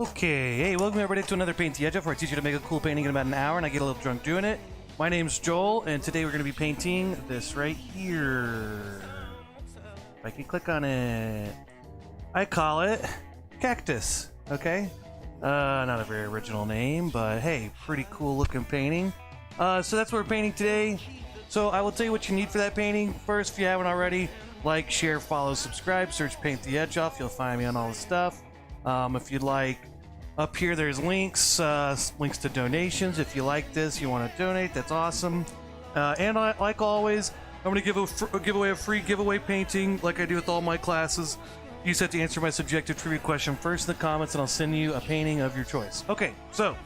Okay, hey, welcome everybody to another Paint the Edge Off, where I teach you to make a cool painting in about an hour and I get a little drunk doing it. My name's Joel, and today we're going to be painting this right here. If I can click on it. I call it Cactus, okay? Not a very original name, but hey, pretty cool looking painting. So that's what we're painting today. So I will tell you what you need for that painting. First, if you haven't already, like, share, follow, subscribe, search Paint the Edge Off. You'll find me on all the stuff. If you'd like, up here there's links, links to donations. If you like this, you want to donate, that's awesome. And like always, I'm going to give away a free giveaway painting like I do with all my classes. You just have to answer my subjective trivia question first in the comments and I'll send you a painting of your choice. Okay, so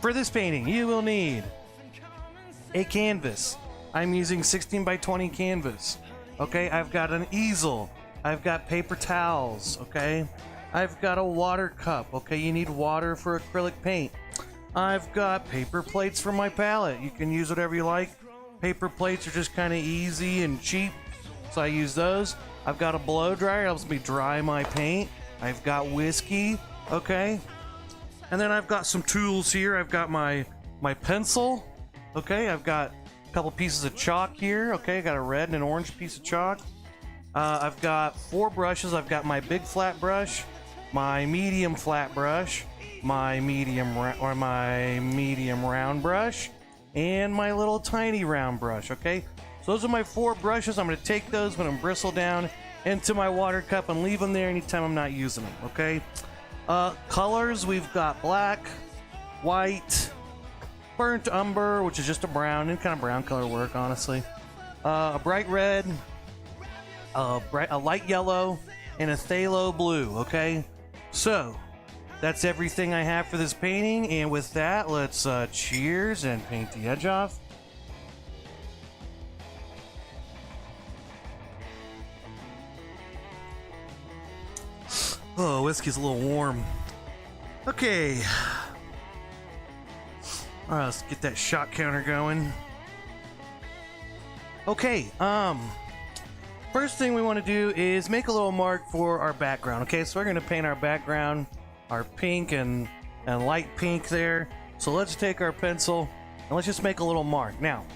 for this painting, you will need a canvas. I'm using 16 by 20 canvas. Okay, I've got an easel. I've got paper towels, okay? I've got a water cup. Okay, you need water for acrylic paint. I've got paper plates for my palette. You can use whatever you like. Paper plates are just kind of easy and cheap, so I use those. I've got a blow dryer, it helps me dry my paint. I've got whiskey, okay? And then I've got some tools here. I've got my pencil, okay? I've got a couple pieces of chalk here, okay? I got a red and an orange piece of chalk. I've got 4 brushes. I've got my big flat brush, my medium flat brush, my medium round brush, and my little tiny round brush, okay? So those are my 4 brushes. I'm going to take those when I'm bristle down into my water cup and leave them there anytime I'm not using them, okay? Colors, we've got black, white, burnt umber, which is just a brown, any kind of brown color work, honestly. A bright red, a light yellow, and a phthalo blue, okay? So, that's everything I have for this painting, and with that, let's cheers and paint the edge off. Oh, whiskey's a little warm. Okay. Alright, let's get that shot counter going. Okay, first thing we want to do is make a little mark for our background, okay? So we're going to paint our background, our pink and light pink there. So let's take our pencil and let's just make a little mark. Now,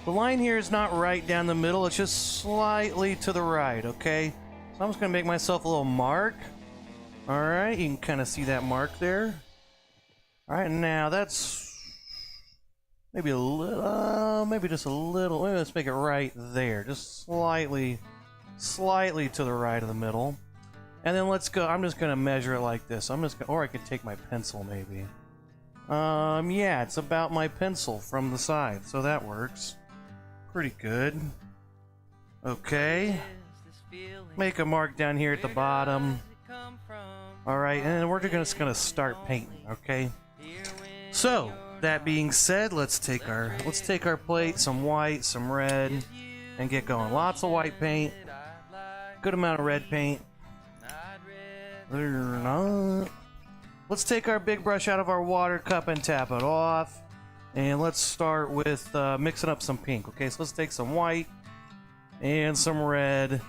the line here is not right down the middle, it's just slightly to the right, okay? So I'm just going to make myself a little mark. Alright, you can kind of see that mark there. Alright, now that's maybe a little, maybe just a little, maybe let's make it right there, just slightly to the right of the middle. And then let's go, I'm just going to measure it like this. I'm just gonna, or I could take my pencil maybe. Yeah, it's about my pencil from the side, so that works. Pretty good. Okay. Make a mark down here at the bottom. Alright, and then we're just going to start painting, okay? So, that being said, let's take our plate, some white, some red, and get going. Lots of white paint, good amount of red paint. Let's take our big brush out of our water cup and tap it off. And let's start with mixing up some pink. Okay, so let's take some white and some red,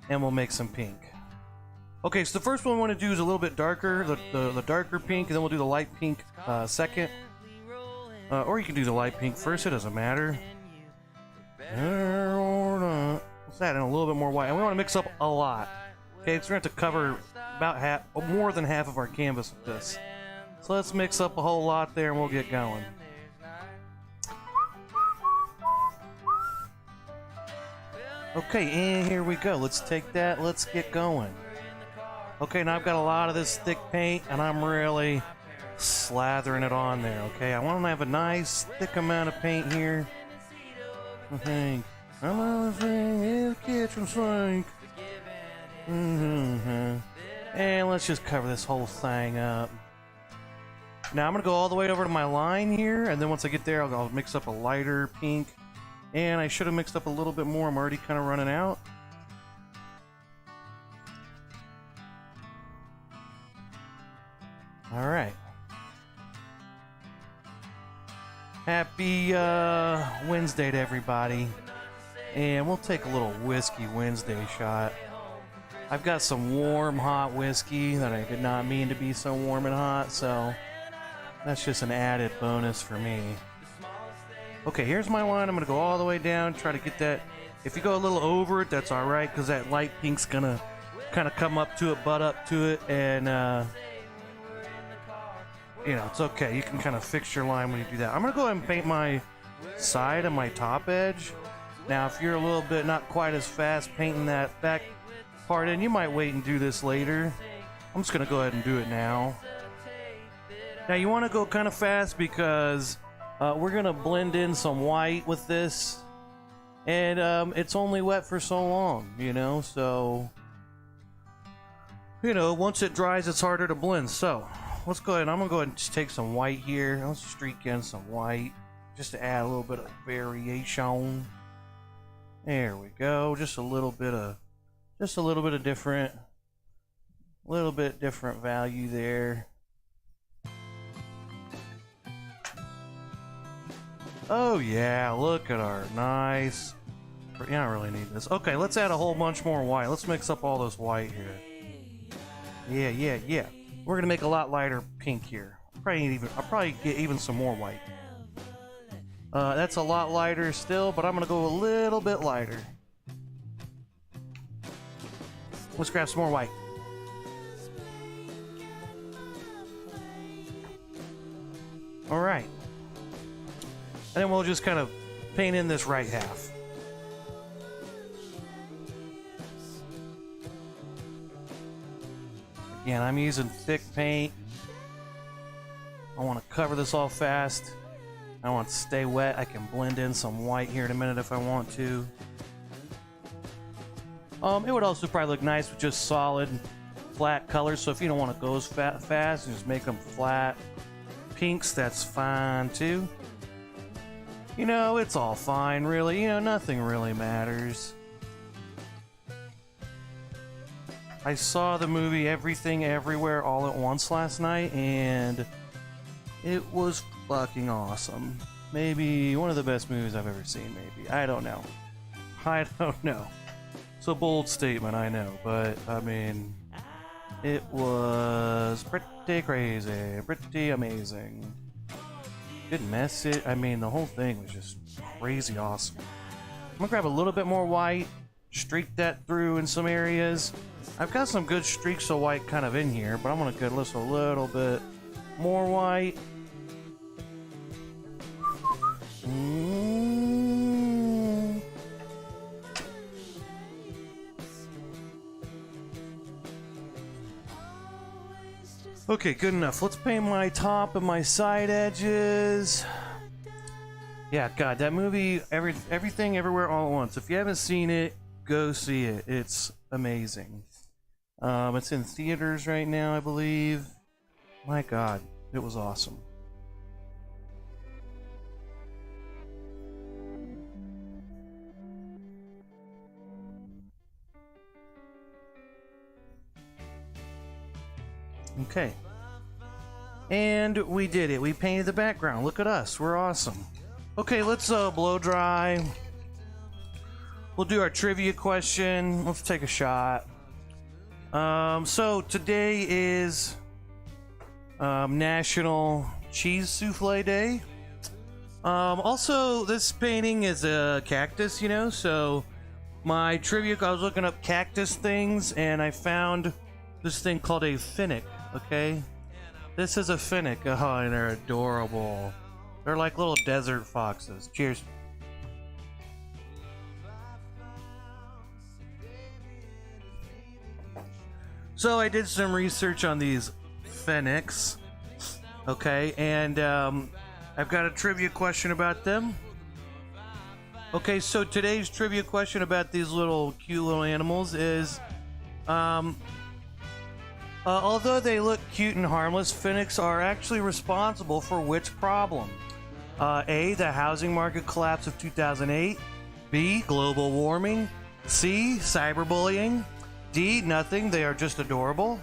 and we'll make some pink. Okay, so the first one we want to do is a little bit darker, the darker pink, and then we'll do the light pink second. Or you can do the light pink first, it doesn't matter. What's that? And a little bit more white. And we want to mix up a lot. Okay, so we're going to have to cover about half, more than half of our canvas with this. So let's mix up a whole lot there and we'll get going. Okay, and here we go. Let's take that, let's get going. Okay, now I've got a lot of this thick paint and I'm really slathering it on there, okay? I want to have a nice thick amount of paint here. I think I'm in the kitchen sink. And let's just cover this whole thing up. Now I'm gonna go all the way over to my line here, and then once I get there, I'll mix up a lighter pink. And I should have mixed up a little bit more. I'm already kind of running out. All right. Happy Wednesday to everybody. And we'll take a little Whiskey Wednesday shot. I've got some warm, hot whiskey that I did not mean to be so warm and hot, so that's just an added bonus for me. Okay, here's my wine. I'm going to go all the way down, try to get that. If you go a little over it, that's all right, because that light pink's going to kind of come up to it, butt up to it, and, you know, it's okay. You can kind of fix your line when you do that. I'm going to go ahead and paint my side and my top edge. Now, if you're a little bit not quite as fast painting that back part in, you might wait and do this later. I'm just going to go ahead and do it now. Now, you want to go kind of fast because we're going to blend in some white with this. And it's only wet for so long, you know, so, you know, once it dries, it's harder to blend. So, let's go ahead. I'm going to go ahead and just take some white here. Let's streak in some white just to add a little bit of variation. There we go. Just a little bit of different, value there. Oh yeah, look at our nice. Yeah, I don't really need this. Okay, let's add a whole bunch more white. Let's mix up all this white here. Yeah. We're gonna make a lot lighter pink here. I'll probably get even some more white. That's a lot lighter still, but I'm gonna go a little bit lighter. Let's grab some more white. All right. And then we'll just kind of paint in this right half. Again, I'm using thick paint. I want to cover this all fast. I want it to stay wet. I can blend in some white here in a minute if I want to. It would also probably look nice with just solid, flat colors. So if you don't want to go as fast, just make them flat. Pinks, that's fine too. You know, it's all fine, really. You know, nothing really matters. I saw the movie Everything Everywhere All at Once last night, and it was fucking awesome. Maybe one of the best movies I've ever seen, maybe. I don't know. It's a bold statement, I know, but, I mean, it was pretty crazy, pretty amazing. Didn't mess it. I mean, the whole thing was just crazy awesome. I'm gonna grab a little bit more white, streak that through in some areas. I've got some good streaks of white kind of in here, but I'm gonna get a little bit more white. Okay, good enough. Let's paint my top and my side edges. Yeah, God, that movie, Everything Everywhere All at Once. If you haven't seen it, go see it. It's amazing. It's in theaters right now, I believe. My God, it was awesome. Okay. And we did it. We painted the background. Look at us. We're awesome. Okay, let's blow dry. We'll do our trivia question. Let's take a shot. So today is National Cheese Souffle Day. Also, this painting is a cactus, you know, so my trivia, I was looking up cactus things, and I found this thing called a finnick, okay? This is a finnick. Oh, and they're adorable. They're like little desert foxes. Cheers. So I did some research on these finnicks, okay, and I've got a trivia question about them. Okay, so today's trivia question about these little cute little animals is, although they look cute and harmless, finnicks are actually responsible for which problem? A, the housing market collapse of 2008. B, global warming. C, cyberbullying. D, nothing, they are just adorable.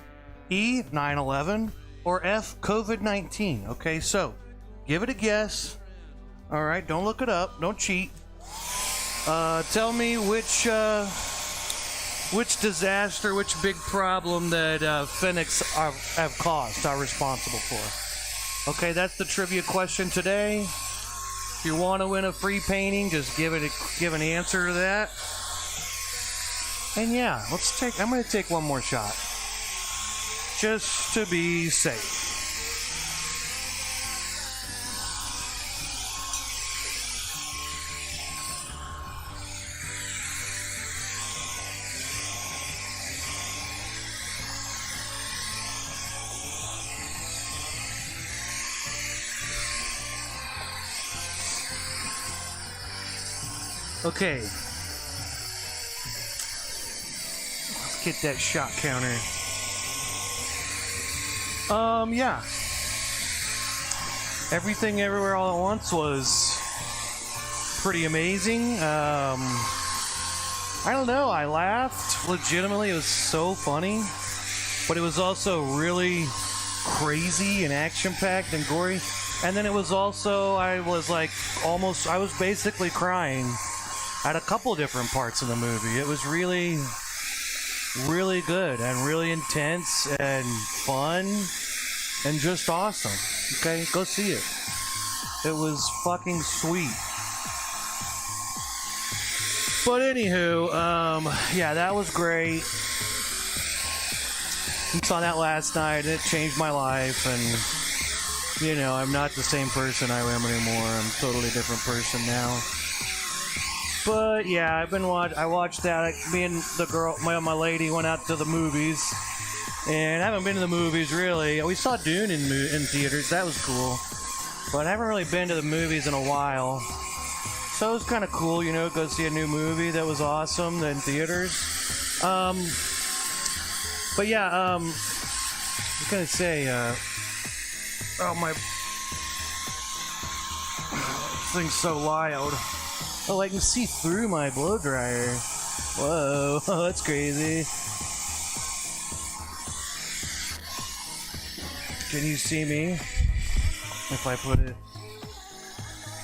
E, 9/11. Or F, COVID-19. Okay, so give it a guess. All right, don't look it up, don't cheat. Tell me which which disaster, which big problem that Phoenix have caused are responsible for? Okay, that's the trivia question today. If you want to win a free painting, just give an answer to that. And yeah, I'm gonna take one more shot. Just to be safe. Okay. Let's get that shot counter. Yeah. Everything Everywhere All at Once was pretty amazing. I don't know, I laughed. Legitimately, it was so funny. But it was also really crazy and action-packed and gory. And then it was also, I was basically crying at a couple different parts of the movie. It was really, really good and really intense and fun and just awesome. Okay, go see it. It was fucking sweet. But anywho, yeah, that was great. I saw that last night. It changed my life, and you know, I'm not the same person I am anymore. I'm a totally different person now. But yeah, I watched that. Me and the girl, my lady, went out to the movies, and I haven't been to the movies really. We saw Dune in theaters. That was cool, but I haven't really been to the movies in a while. So it was kind of cool, you know, go see a new movie that was awesome in theaters. But yeah, I was gonna say, oh my, this thing's so loud. Oh, I can see through my blow dryer. Whoa, that's crazy. Can you see me? If I put it...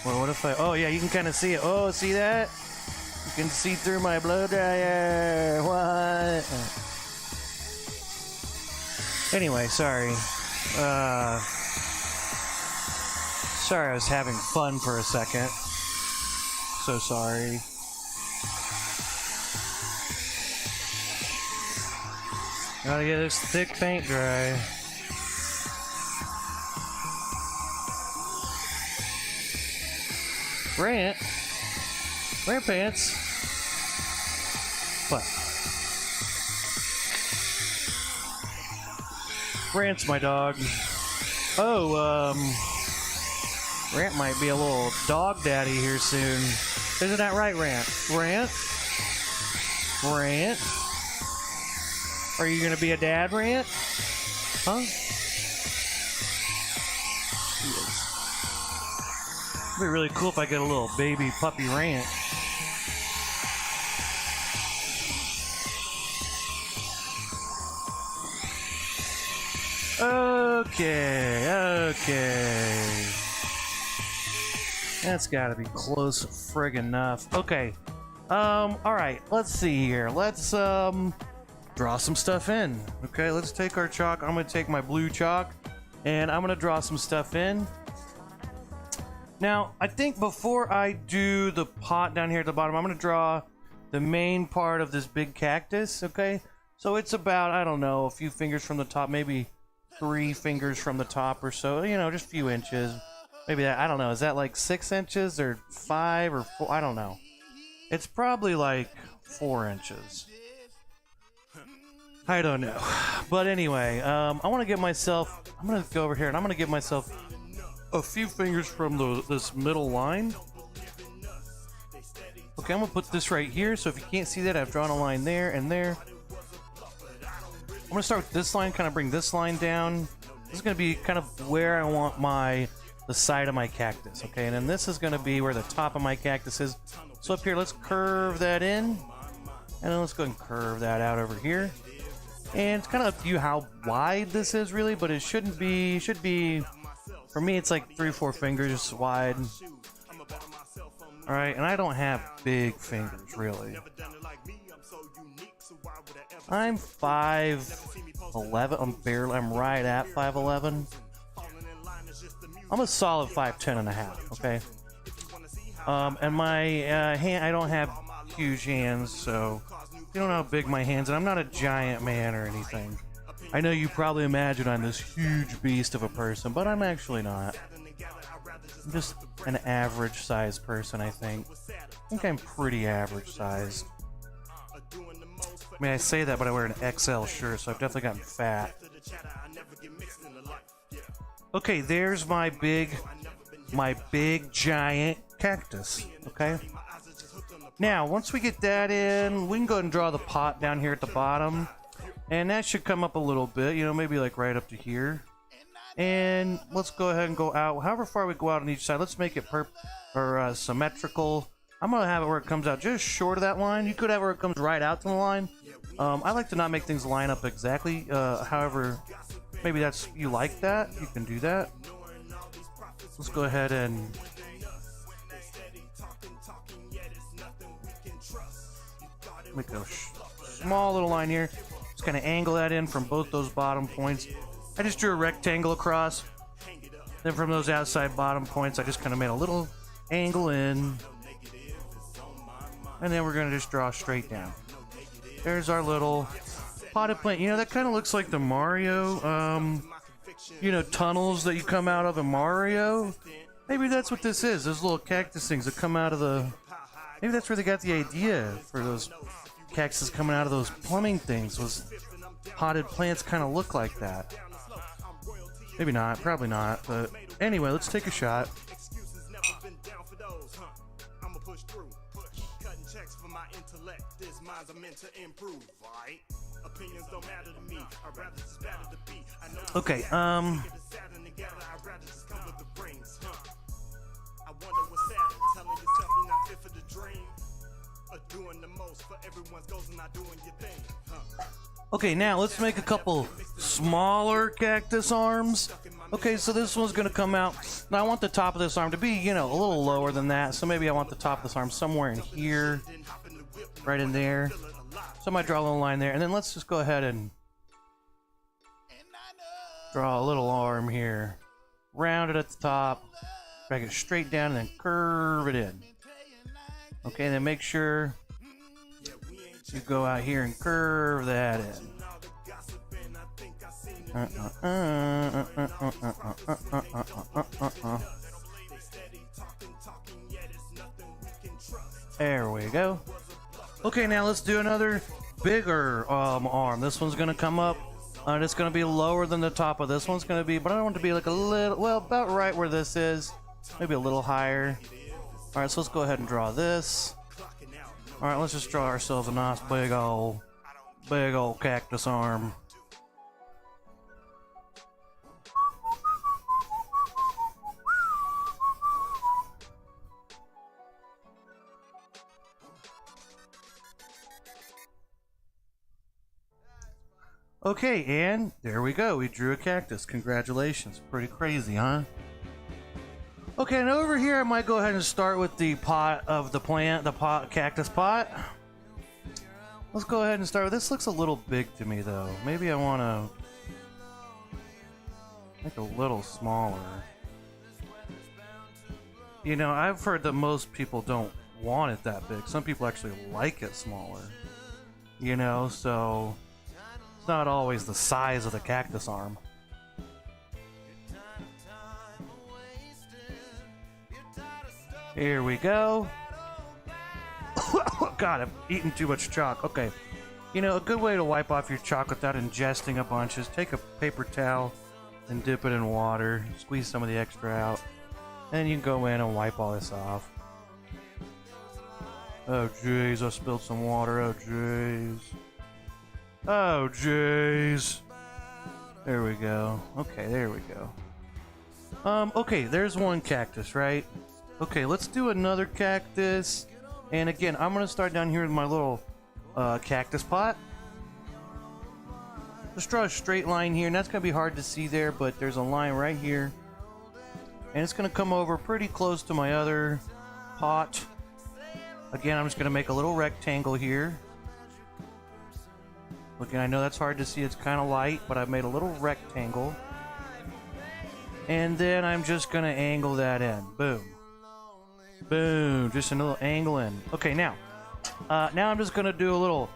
Well, what if I... Oh, yeah, you can kind of see it. Oh, see that? You can see through my blow dryer. What? Anyway, sorry. Sorry, I was having fun for a second. So sorry. Gotta get this thick paint dry. Rant pants. What? Rant's my dog. Oh, Rant might be a little dog daddy here soon. Isn't that right, Rant? Rant? Are you gonna be a dad, Rant? Huh? It'd be really cool if I get a little baby puppy Rant. Okay. That's gotta be close friggin' enough. Okay. Alright, let's see here. Let's, draw some stuff in. Okay, let's take our chalk. I'm gonna take my blue chalk, and I'm gonna draw some stuff in. Now, I think before I do the pot down here at the bottom, I'm gonna draw the main part of this big cactus, okay? So it's about, I don't know, a few fingers from the top, maybe 3 fingers from the top or so, you know, just a few inches. Maybe that, I don't know, is that like 6 inches or 5 or 4? I don't know. It's probably like 4 inches. I don't know. But anyway, I want to get myself, I'm going to go over here and I'm going to give myself a few fingers from this middle line. Okay, I'm going to put this right here, so if you can't see that, I've drawn a line there and there. I'm going to start with this line, kind of bring this line down. This is going to be kind of where I want the side of my cactus, okay? And then this is going to be where the top of my cactus is. So up here, let's curve that in. And then let's go and curve that out over here. And it's kind of up to you how wide this is really, but it should be, for me it's like 3 or 4 fingers wide. Alright, and I don't have big fingers really. I'm 5'11". I'm right at 5'11". I'm a solid 5'10 and a half, okay? And my hand, I don't have huge hands, so you don't know how big my hands are. I'm not a giant man or anything. I know you probably imagine I'm this huge beast of a person, but I'm actually not. I'm just an average sized person, I think. I think I'm pretty average sized. I mean, I say that, but I wear an XL shirt, so I've definitely gotten fat. Okay, there's my big giant cactus, okay? Now, once we get that in, we can go ahead and draw the pot down here at the bottom. And that should come up a little bit, you know, maybe like right up to here. And let's go ahead and go out. However far we go out on each side, let's make it symmetrical. I'm going to have it where it comes out just short of that line. You could have it where it comes right out to the line. I like to not make things line up exactly. However, maybe that's you like that. You can do that. Let's go ahead and make a small little line here. Just kind of angle that in from both those bottom points. I just drew a rectangle across. Then from those outside bottom points, I just kind of made a little angle in. And then we're going to just draw straight down. There's our little potted plant. You know, that kind of looks like the Mario, you know, tunnels that you come out of in Mario. Maybe that's what this is. Those little cactus things that come out of the... Maybe that's where they got the idea for those cactuses coming out of those plumbing things. Those potted plants kind of look like that. Maybe not. Probably not. But anyway, let's take a shot. Okay, okay, now let's make a couple smaller cactus arms. Okay, so this one's gonna come out. Now I want the top of this arm to be, you know, a little lower than that. So maybe I want the top of this arm somewhere in here, right in there. So I might draw a little line there, and then let's just go ahead and draw a little arm here. Round it at the top, drag it straight down, and then curve it in. Okay, then make sure you go out here and curve that in. There we go. Okay, now let's do another bigger arm. This one's gonna come up. It's gonna be lower than the top of this one's gonna be, but I want it to be like a little, well, about right where this is. Maybe a little higher. All right, so let's go ahead and draw this. All right, let's just draw ourselves a nice big old cactus arm. Okay, and there we go. We drew a cactus. Congratulations. Pretty crazy, huh? Okay, and over here I might go ahead and start with the pot of the plant, the cactus pot. Let's go ahead and start with this. Looks a little big to me though. Maybe I want to make a little smaller. You know, I've heard that most people don't want it that big. Some people actually like it smaller. You know, so it's not always the size of the cactus arm. Here we go. God, I've eaten too much chalk. Okay. You know, a good way to wipe off your chalk without ingesting a bunch is take a paper towel and dip it in water. Squeeze some of the extra out. And then you can go in and wipe all this off. Oh, jeez. I spilled some water. Oh, jeez. Oh, jeez. There we go. Okay, there we go. Okay, there's one cactus, right? Okay, let's do another cactus. And again, I'm going to start down here with my little cactus pot. Just draw a straight line here, and that's going to be hard to see there, but there's a line right here. And it's going to come over pretty close to my other pot. Again, I'm just going to make a little rectangle here. Looking, I know that's hard to see, it's kind of light, but I've made a little rectangle. And then I'm just gonna angle that in. Boom. Boom, just a little angle in. Okay, now I'm just gonna do a little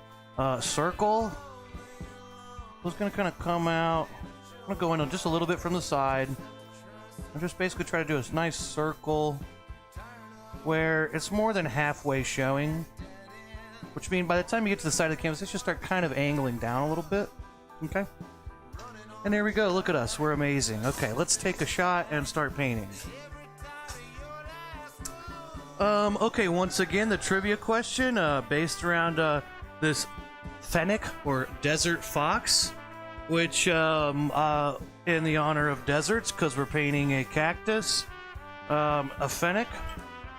circle. So it's gonna kind of come out. I'm gonna go in just a little bit from the side. I'm just basically trying to do a nice circle where it's more than halfway showing. Which means by the time you get to the side of the canvas, it should start kind of angling down a little bit. Okay? And there we go. Look at us. We're amazing. Okay, let's take a shot and start painting. Okay, once again, the trivia question based around this fennec or desert fox, which in the honor of deserts, because we're painting a cactus, a fennec.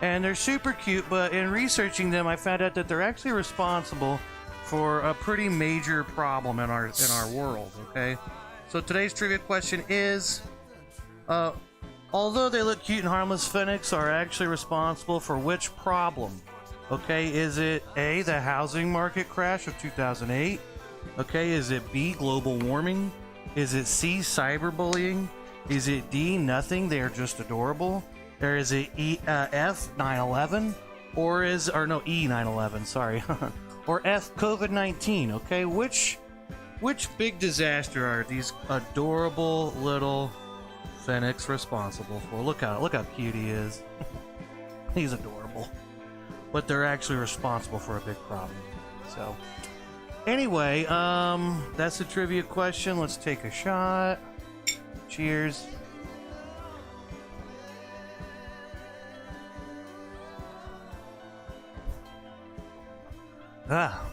And they're super cute, but in researching them, I found out that they're actually responsible for a pretty major problem in our world, okay? So today's trivia question is, although they look cute and harmless, fennecs are actually responsible for which problem? Okay, is it A, the housing market crash of 2008? Okay, is it B, global warming? Is it C, cyberbullying? Is it D, nothing, they're just adorable? Or is it F, 9/11? Or E, 9/11, sorry. Or F, COVID-19, okay? Which big disaster are these adorable little fennecs responsible for? Look how cute he is. He's adorable. But they're actually responsible for a big problem. So, anyway, that's the trivia question. Let's take a shot. Cheers. Ah.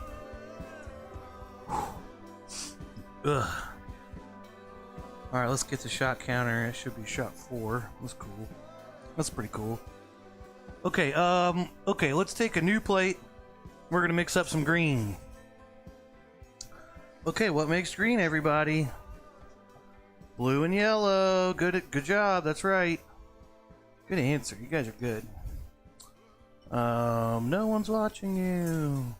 Ugh. Alright, let's get the shot counter. It should be shot 4. That's cool. That's pretty cool. Okay, okay, let's take a new plate. We're gonna mix up some green. Okay, what makes green, everybody? Blue and yellow. Good job, that's right. Good answer. You guys are good. No one's watching you.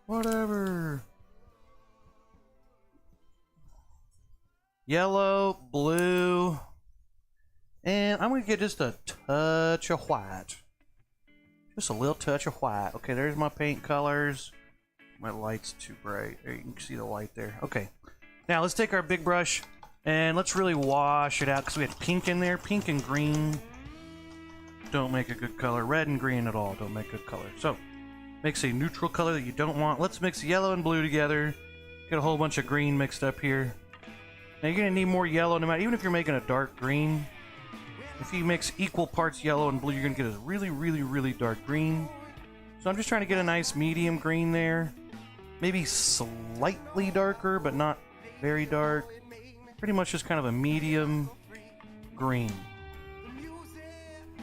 Whatever. Yellow, blue, and I'm gonna get just a touch of white. Just a little touch of white. Okay, there's my paint colors. My light's too bright. There, you can see the white there. Okay, now let's take our big brush and let's really wash it out because we had pink in there. Pink and green don't make a good color. Red and green at all don't make good color. So, mix a neutral color that you don't want. Let's mix yellow and blue together. Get a whole bunch of green mixed up here. Now you're gonna need more yellow, no matter, even if you're making a dark green. If you mix equal parts yellow and blue, you're gonna get a really, really, really dark green. So I'm just trying to get a nice medium green there. Maybe slightly darker, but not very dark. Pretty much just kind of a medium green.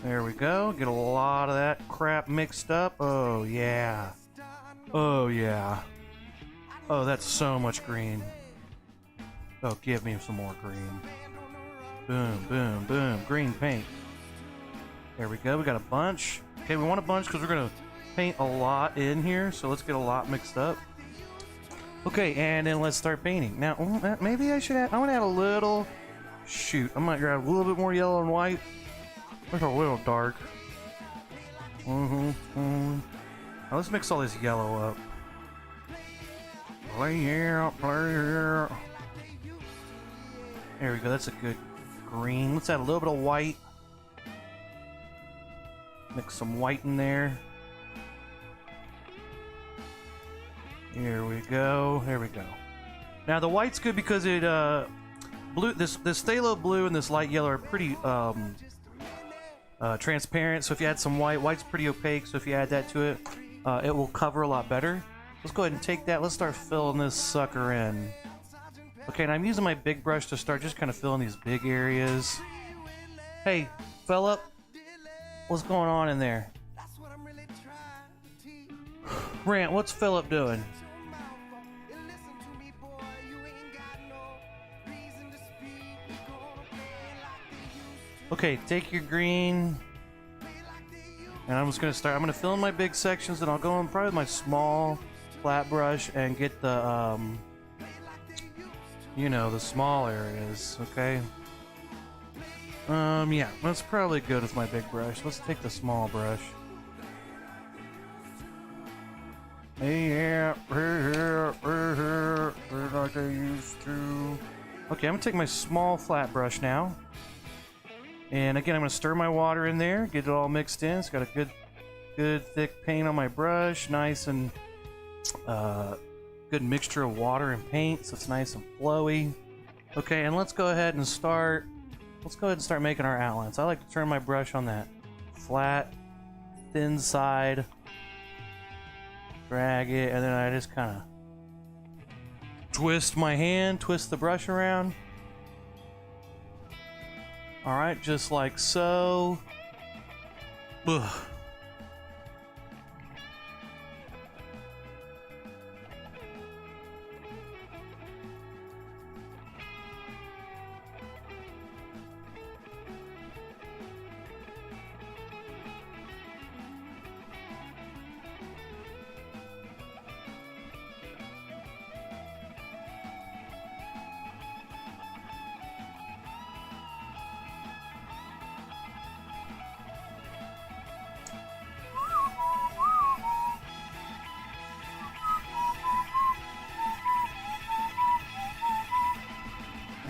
There we go. Get a lot of that crap mixed up. Oh, yeah. Oh, yeah. Oh, that's so much green. Oh, give me some more green. Boom, boom, boom. Green paint. There we go. We got a bunch. Okay, we want a bunch because we're going to paint a lot in here. So let's get a lot mixed up. Okay, and then let's start painting. Now, maybe I should add... I want to add a little... Shoot, I might grab a little bit more yellow and white. It's a little dark. Now let's mix all this yellow up. Play out, play out. There we go, that's a good green. Let's add a little bit of white. Mix some white in there. Here we go. There we go. Now the white's good because it blue. This phthalo blue and this light yellow are pretty transparent. So if you add some white, white's pretty opaque. So if you add that to it, it will cover a lot better. Let's go ahead and take that. Let's start filling this sucker in. Okay, and I'm using my big brush to start just kind of filling these big areas. Hey, Philip, what's going on in there? Rant, what's Philip doing? Okay, take your green, and I'm just gonna start. I'm gonna fill in my big sections, and I'll go in probably with my small flat brush and get the you know, the small areas, okay? Yeah, that's probably good with my big brush. Let's take the small brush. Yeah, like I used to. Okay, I'm gonna take my small flat brush now. And again, I'm gonna stir my water in there, get it all mixed in. It's got a good thick paint on my brush, nice and good mixture of water and paint, so it's nice and flowy. Okay, and let's go ahead and start making our outlines. I like to turn my brush on that flat, thin side, drag it, and then I just kind of twist my hand, twist the brush around. Alright, just like so. Ugh.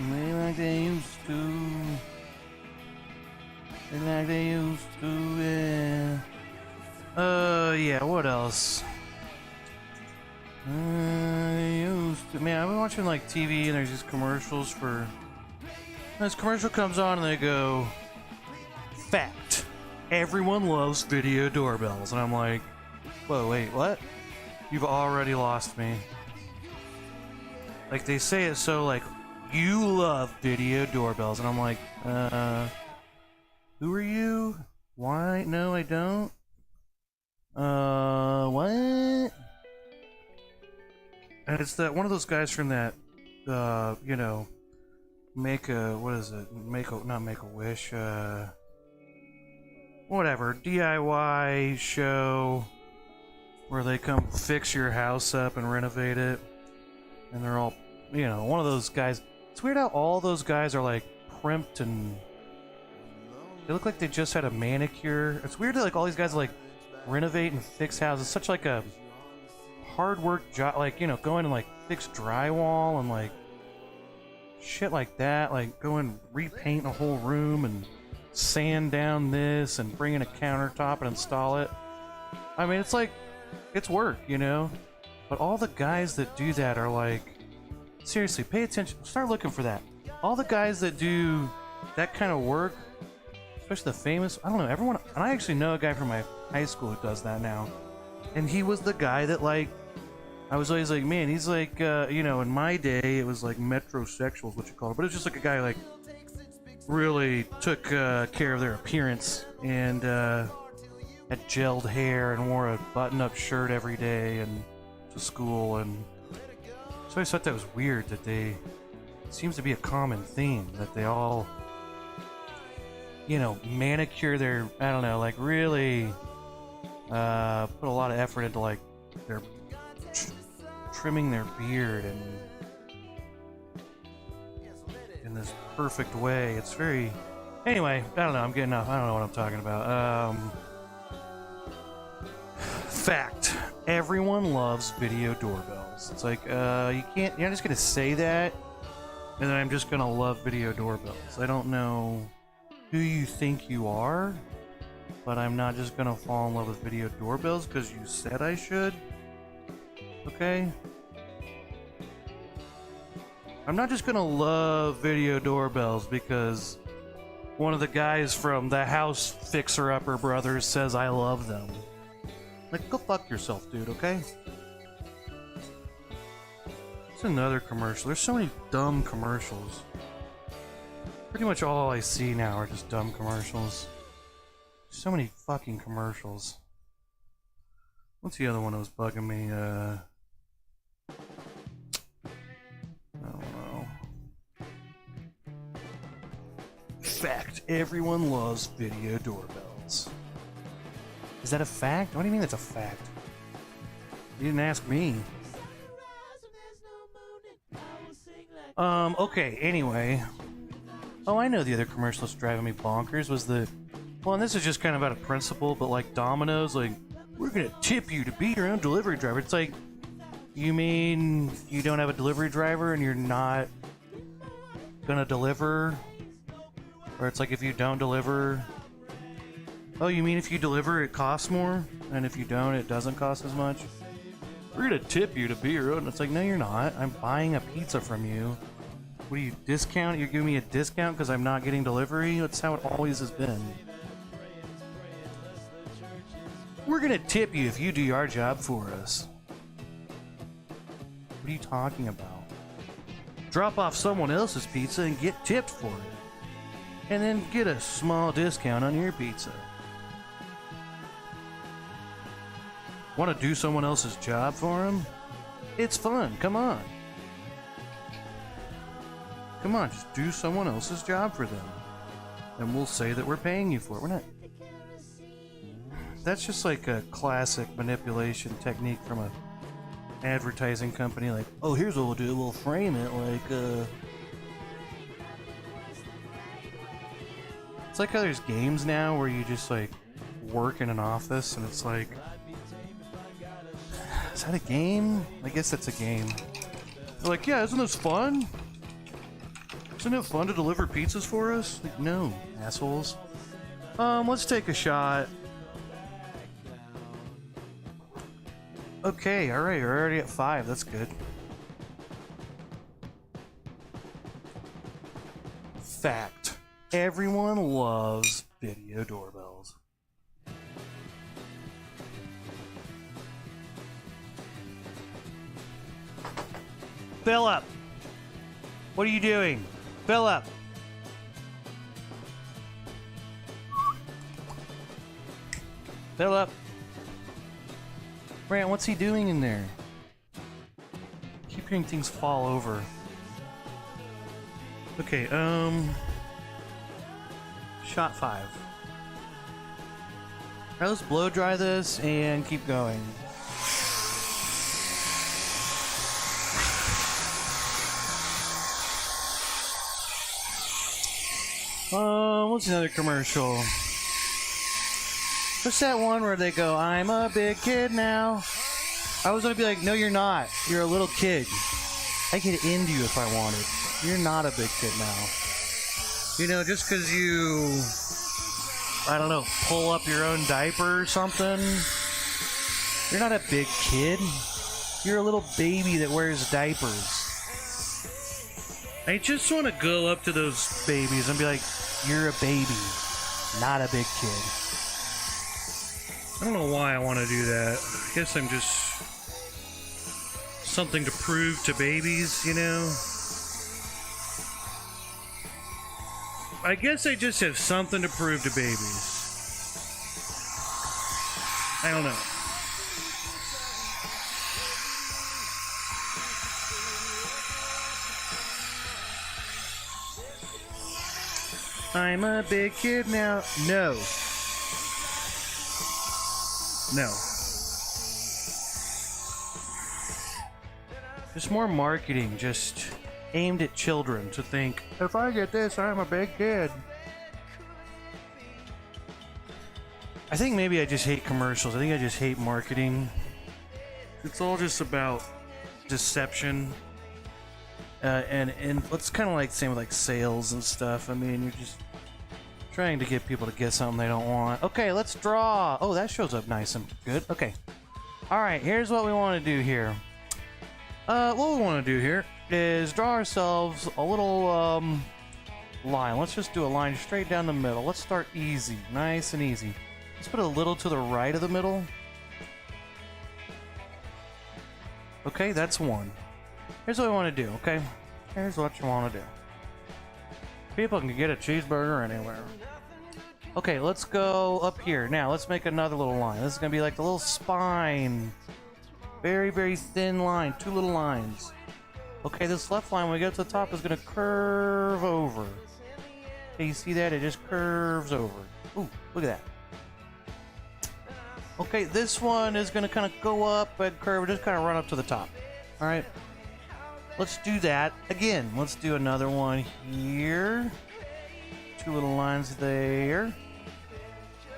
They like they used to. They like they used to, yeah. Yeah, what else? Used to. Man, I've been watching like TV and there's these commercials for. This commercial comes on and they go, fact, everyone loves video doorbells. And I'm like, whoa, wait, what? You've already lost me. Like, they say it so like, you love video doorbells, and I'm like, who are you? Why? No, I don't. What? And it's that one of those guys from that, you know, what is it? Not Make a Wish, whatever, DIY show where they come fix your house up and renovate it, and they're all, you know, one of those guys. It's weird how all those guys are like primped and they look like they just had a manicure. It's weird that like all these guys like renovate and fix houses. It's such like a hard work job, like, you know, go in and like fix drywall and like shit like that, like go and repaint a whole room and sand down this and bring in a countertop and install it. I mean, it's like, it's work, you know, but all the guys that do that are like, seriously, pay attention. Start looking for that. All the guys that do that kind of work, especially the famous, I don't know, everyone, and I actually know a guy from my high school who does that now. And he was the guy that, like, I was always like, man, he's like, you know, in my day, it was like metrosexual is what you call it. But it's just like a guy, like, really took care of their appearance and had gelled hair and wore a button-up shirt every day and to school. And so I thought that was weird that it seems to be a common theme that they all, you know, manicure their, I don't know, like really put a lot of effort into like their trimming their beard and in this perfect way. It's very, anyway, I don't know, I'm getting off, I don't know what I'm talking about. Fact, everyone loves video doorbells. It's like, you're not just gonna say that and then I'm just gonna love video doorbells. I don't know who you think you are, but I'm not just gonna fall in love with video doorbells because you said I should. Okay? I'm not just gonna love video doorbells because one of the guys from the House Fixer Upper Brothers says I love them. Like, go fuck yourself, dude, okay? It's another commercial. There's so many dumb commercials. Pretty much all I see now are just dumb commercials. So many fucking commercials. What's the other one that was bugging me? I don't know. Fact, everyone loves video doorbells. Is that a fact? What do you mean that's a fact? You didn't ask me. Okay, anyway. Oh, I know the other commercial that's driving me bonkers was the... Well, and this is just kind of out of principle, but like Domino's, like, we're gonna tip you to be your own delivery driver. It's like, you mean you don't have a delivery driver and you're not gonna deliver? Or it's like if you don't deliver... Oh, you mean if you deliver it costs more? And if you don't, it doesn't cost as much? We're gonna tip you to be your own. It's like, no, you're not. I'm buying a pizza from you. What do you discount? You're giving me a discount because I'm not getting delivery? That's how it always has been. We're gonna tip you if you do our job for us. What are you talking about? Drop off someone else's pizza and get tipped for it. And then get a small discount on your pizza. Want to do someone else's job for them? It's fun. Come on. Come on, just do someone else's job for them. And we'll say that we're paying you for it. We're not... That's just like a classic manipulation technique from a advertising company. Like, oh, here's what we'll do. We'll frame it like, It's like how there's games now where you just, like, work in an office and it's like... Is that a game? I guess that's a game. They're like, yeah, isn't this fun? Isn't it fun to deliver pizzas for us? Like, no, assholes. Let's take a shot. Okay, alright, we're already at 5. That's good. Fact. Everyone loves video doorbells. Philip! What are you doing? Philip! Philip! Brant, what's he doing in there? I keep hearing things fall over. Okay, shot 5. Alright, let's blow dry this and keep going. What's another commercial? What's that one where they go, I'm a big kid now? I was gonna be like, no, you're not. You're a little kid. I could end you if I wanted. You're not a big kid now. You know, just because you, I don't know, pull up your own diaper or something, you're not a big kid. You're a little baby that wears diapers. I just want to go up to those babies and be like, you're a baby, not a big kid. I don't know why I want to do that. I guess I'm just something to prove to babies, you know? I guess I just have something to prove to babies. I don't know. I'm a big kid now. No. No. Just more marketing, just aimed at children to think, if I get this, I'm a big kid. I think maybe I just hate commercials. I think I just hate marketing. It's all just about deception. And it's kind of like the same with like sales and stuff. I mean, you're just trying to get people to get something they don't want. Okay, let's draw. Oh, that shows up nice and good. Okay. All right, here's what we want to do here. What we want to do here is draw ourselves a little line. Let's just do a line straight down the middle. Let's start easy, nice and easy. Let's put a little to the right of the middle. Okay, that's one. Here's what we want to do, okay? Here's what you want to do. People can get a cheeseburger anywhere. Okay, let's go up here. Now, let's make another little line. This is going to be like the little spine. Very, very thin line. 2 little lines. Okay, this left line, when we get to the top, is going to curve over. Okay, you see that? It just curves over. Ooh, look at that. Okay, this one is going to kind of go up and curve, just kind of run up to the top. Alright? let's do that again. Let's do another one here. 2 little lines there.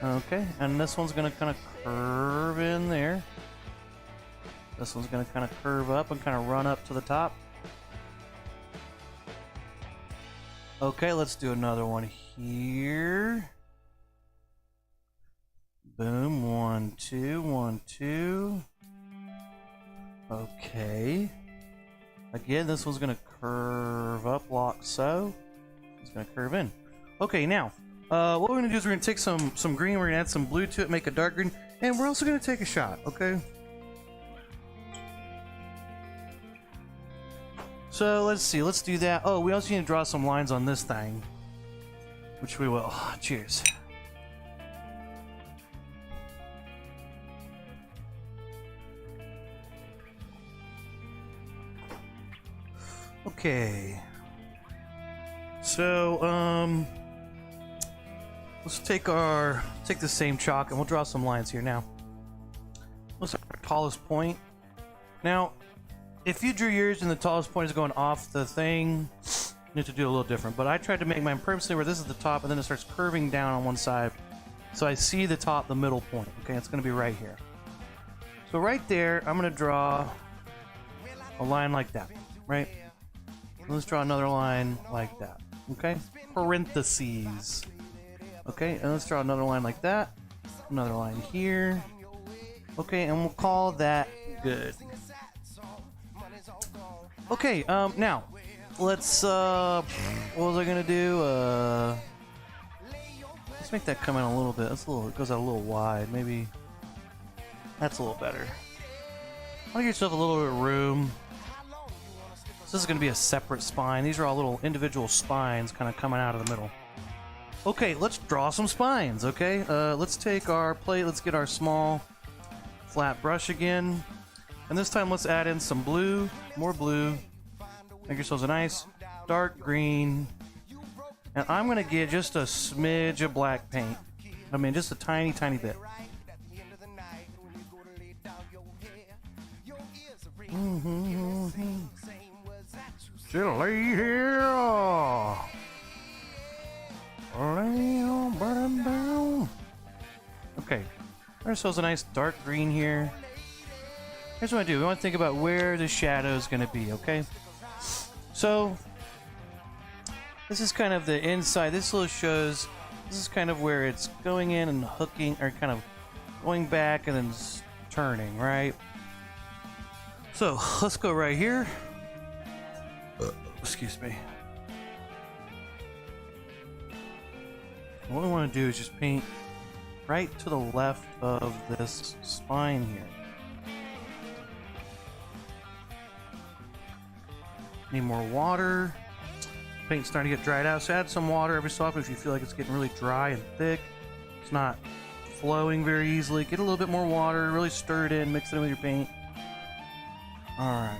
Okay, and this one's gonna kind of curve in there. This one's gonna kind of curve up and kind of run up to the top. Okay, let's do another one here. Boom, 1, 2, 1, 2. Okay. Again, this one's gonna curve up like so. It's gonna curve in. Okay, now, what we're gonna do is we're gonna take some green, we're gonna add some blue to it, make a dark green, and we're also gonna take a shot, okay? So let's see, let's do that. Oh, we also need to draw some lines on this thing, which we will. Cheers. Okay. So, let's take the same chalk and we'll draw some lines here now. Let's start at the tallest point. Now, if you drew yours and the tallest point is going off the thing, you have to do a little different. But I tried to make mine purposely where this is the top and then it starts curving down on one side. So I see the top, the middle point. Okay, it's going to be right here. So right there, I'm going to draw a line like that, right? Let's draw another line like that. Okay, parentheses. Okay, and let's draw another line like that. Another line here. Okay, and we'll call that good. Okay, now let's what was I gonna do? Let's make that come in a little bit. That's a little, it goes out a little wide. Maybe that's a little better. I'll give yourself a little bit of room. So this is gonna be a separate spine. These are all little individual spines kind of coming out of the middle. Okay, let's draw some spines, okay? Let's take our plate, let's get our small flat brush again. And this time let's add in some blue, more blue. Make yourselves a nice dark green. And I'm gonna get just a smidge of black paint. I mean, just a tiny, tiny bit. Chilly here. Okay, ourselves a nice dark green here. Here's what I do. We want to think about where the shadow is going to be, okay? So, this is kind of the inside. This little shows, this is kind of where it's going in and hooking, or kind of going back and then turning, right? So, let's go right here. Excuse me. What we want to do is just paint right to the left of this spine here. Need more water. Paint's starting to get dried out, so add some water every so often if you feel like it's getting really dry and thick. It's not flowing very easily. Get a little bit more water, really stir it in, mix it in with your paint. Alright.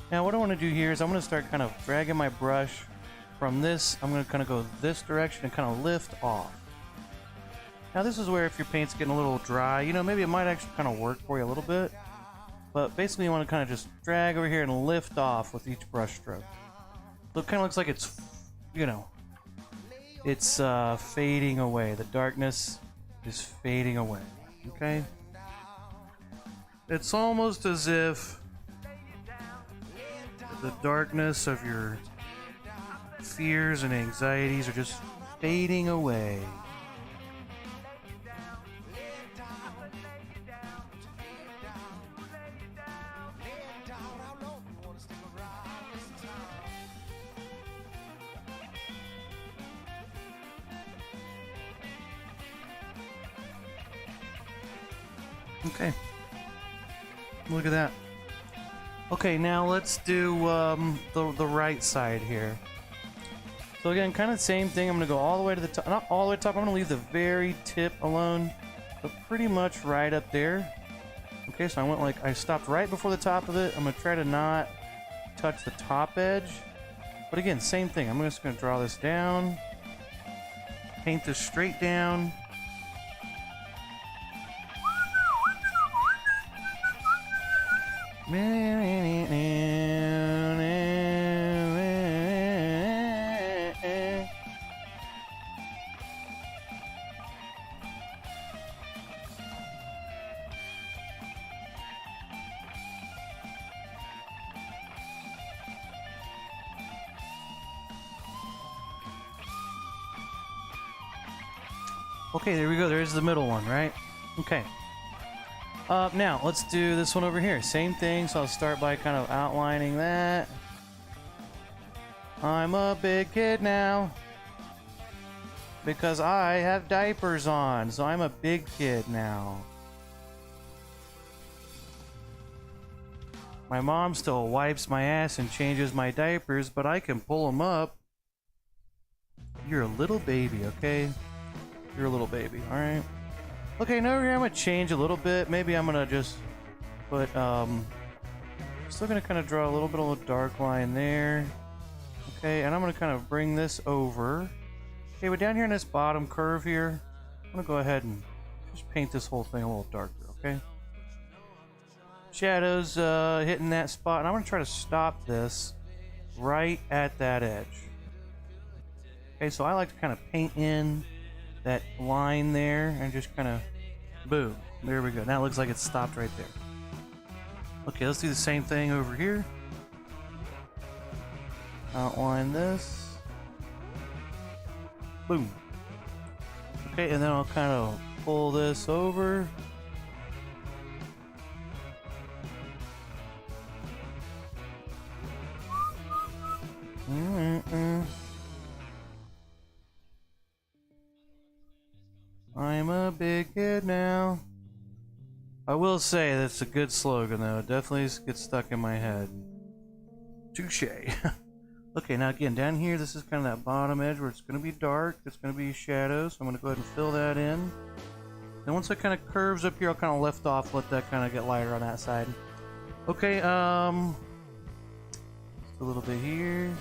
Now what I want to do here is I'm going to start kind of dragging my brush from this. I'm going to kind of go this direction and kind of lift off. Now this is where if your paint's getting a little dry, you know, maybe it might actually kind of work for you a little bit. But basically you want to kind of just drag over here and lift off with each brush stroke. So it kind of looks like it's, you know, it's fading away. The darkness is fading away. Okay? It's almost as if the darkness of your fears and anxieties are just fading away. Okay. Look at that. Okay, now let's do the right side here. So again, kind of the same thing. I'm going to go all the way to the top. Not all the way to the top. I'm going to leave the very tip alone. But pretty much right up there. Okay, so I went like, I stopped right before the top of it. I'm going to try to not touch the top edge. But again, same thing. I'm just going to draw this down. Paint this straight down. Okay, there we go. There's the middle one, right? Okay. Now, let's do this one over here. Same thing, so I'll start by kind of outlining that. I'm a big kid now. Because I have diapers on, so I'm a big kid now. My mom still wipes my ass and changes my diapers, but I can pull them up. You're a little baby, okay? You're a little baby, alright? Okay, now here I'm gonna change a little bit. Maybe I'm gonna just put, still gonna kind of draw a little bit of a dark line there. Okay, and I'm gonna kind of bring this over. Okay, but down here in this bottom curve here, I'm gonna go ahead and just paint this whole thing a little darker, okay? Shadows hitting that spot, and I'm gonna try to stop this right at that edge. Okay, so I like to kind of paint in that line there and just kind of boom, there we go. Now it looks like it's stopped right there. Okay, let's do the same thing over here. Outline this. Boom. Okay, and then I'll kind of pull this over. I'm a big kid now. I will say that's a good slogan though. It definitely gets stuck in my head. Touche. Okay, now again, down here, this is kind of that bottom edge where it's going to be dark. It's going to be shadows. So I'm going to go ahead and fill that in. Then once it kind of curves up here, I'll kind of lift off, let that kind of get lighter on that side. Okay, just a little bit here.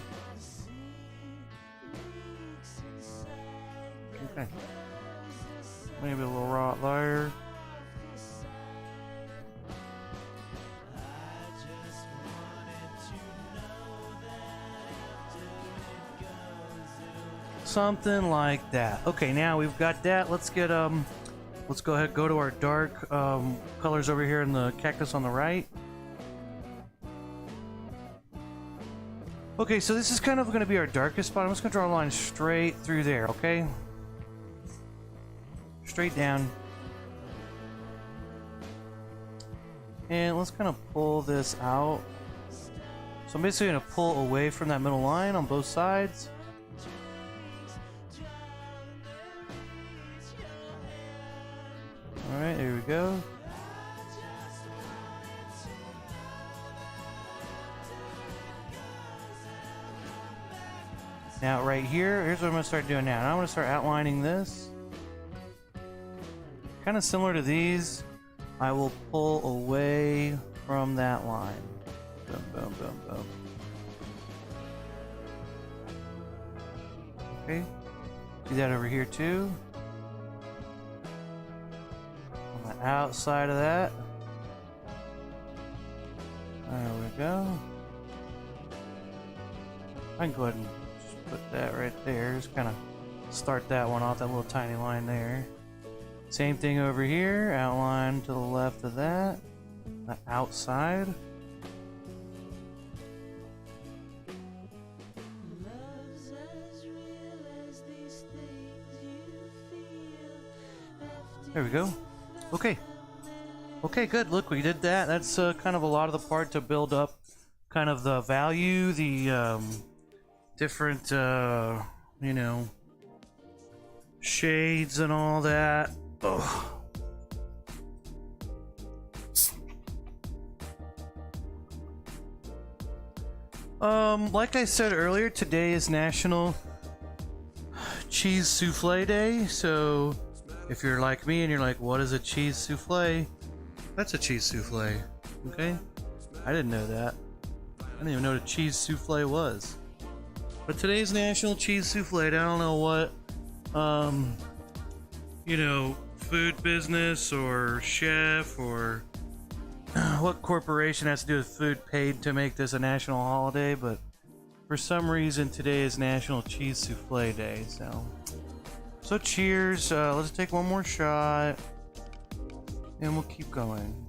Okay. Maybe a little right there. Something like that. Okay, now we've got that. Let's get let's go ahead, go to our dark colors over here in the cactus on the right. Okay, so this is kind of going to be our darkest spot. I'm just going to draw a line straight through there, okay? Straight down. And let's kind of pull this out. So I'm basically going to pull away from that middle line on both sides. Alright, there we go. Now right here, here's what I'm going to start doing now. Now I'm going to start outlining this. Kind of similar to these, I will pull away from that line. Boom, boom, boom, boom. Okay, do that over here too. On the outside of that. There we go. I can go ahead and just put that right there. Just kind of start that one off, that little tiny line there. Same thing over here, outline to the left of that, the outside. There we go. Okay. Okay, good. Look, we did that. That's kind of a lot of the part to build up kind of the value, the different, you know, shades and all that. Ugh. Like I said earlier, today is National Cheese Souffle Day, so if you're like me and you're like, what is a cheese souffle? That's a cheese souffle, okay? I didn't know that. I didn't even know what a cheese souffle was. But today's National Cheese Souffle Day. I don't know what, you know, food business or chef or what corporation has to do with food paid to make this a national holiday, but for some reason today is National Cheese Souffle Day, so cheers. Let's take one more shot and we'll keep going.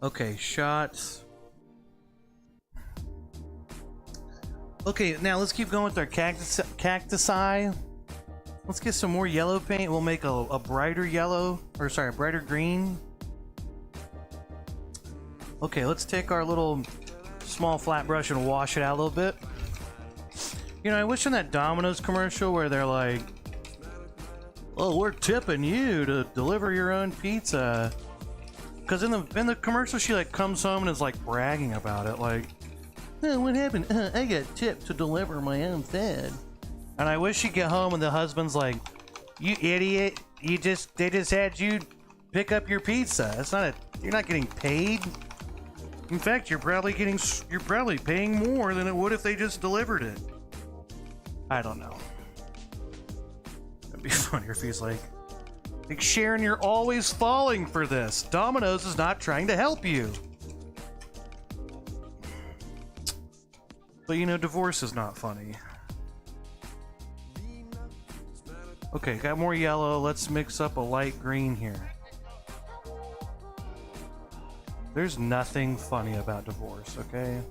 Okay, shots. Okay, now let's keep going with our cactus eye. Let's get some more yellow paint. We'll make a brighter yellow, or sorry, a brighter green. Okay, let's take our little small flat brush and wash it out a little bit. You know, I wish in that Domino's commercial where they're like, "Oh, we're tipping you to deliver your own pizza." Because in the commercial, she like comes home and is like bragging about it, like, "Oh, what happened? I got tipped to deliver my own food." And I wish she'd get home and the husband's like, "You idiot! They just had you pick up your pizza. It's not you're not getting paid. In fact, you're probably paying more than it would if they just delivered it." I don't know. It'd be funnier if he's like, "Sharon, you're always falling for this. Domino's is not trying to help you." But you know, divorce is not funny. Okay, got more yellow. Let's mix up a light green here. There's nothing funny about divorce, okay?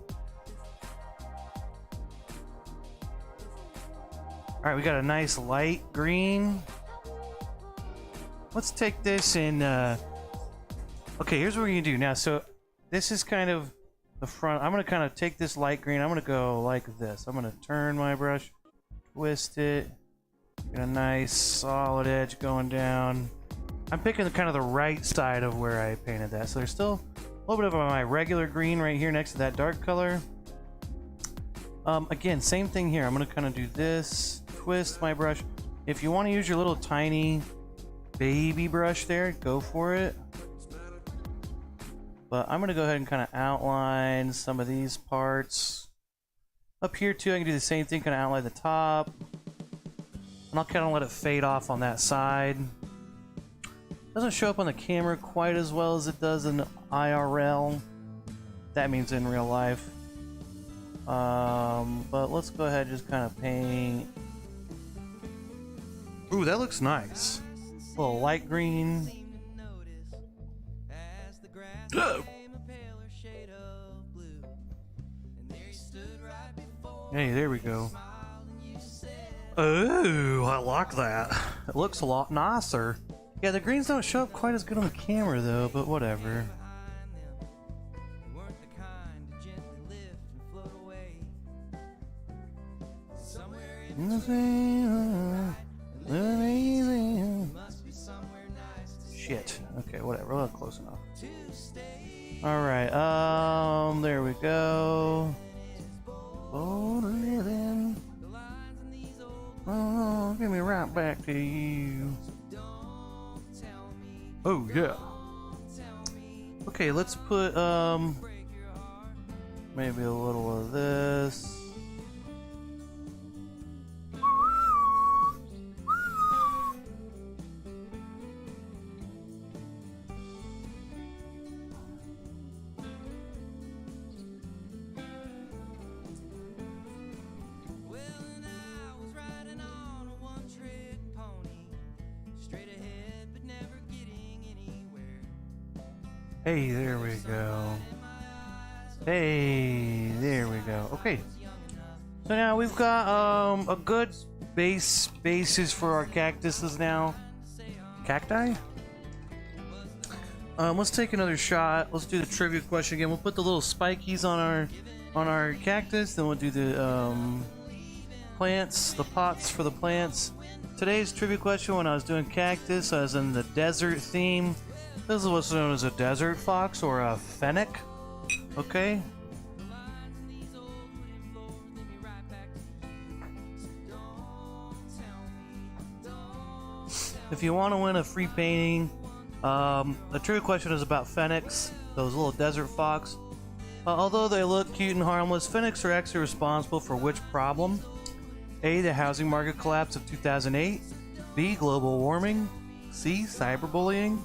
Alright, we got a nice light green. Let's take this and, okay, here's what we're gonna do now. So, this is kind of the front. I'm gonna kind of take this light green. I'm gonna go like this. I'm gonna turn my brush, twist it, get a nice solid edge going down. I'm picking the kind of the right side of where I painted that. So there's still a little bit of my regular green right here next to that dark color. Again, same thing here. I'm gonna kind of do this, twist my brush. If you want to use your little tiny baby brush there, go for it. But I'm gonna go ahead and kind of outline some of these parts. Up here too, I can do the same thing, kind of outline the top. And I'll kind of let it fade off on that side. Doesn't show up on the camera quite as well as it does in IRL. That means in real life. But let's go ahead and just kind of paint. Ooh, that looks nice. A little light green. Hey, there we go. Oh, I like that. It looks a lot nicer. Yeah, the greens don't show up quite as good on the camera though, but whatever. Shit. Okay, whatever. Well, close enough. Alright, there we go. Oh, give me right back to you. Oh, yeah. Okay, let's put, maybe a little of this. Hey, there we go. Hey, there we go. Okay. So now we've got a good basis for our cactuses now. Cacti? Let's take another shot. Let's do the trivia question again. We'll put the little spikies on our cactus, then we'll do the plants, the pots for the plants. Today's trivia question, when I was doing cactus, I was in the desert theme. This is what's known as a desert fox or a fennec. Okay. If you want to win a free painting, the trivia question is about fennecs, those little desert fox. Although they look cute and harmless, Phoenix are actually responsible for which problem? A. The housing market collapse of 2008. B. Global warming. C. Cyberbullying.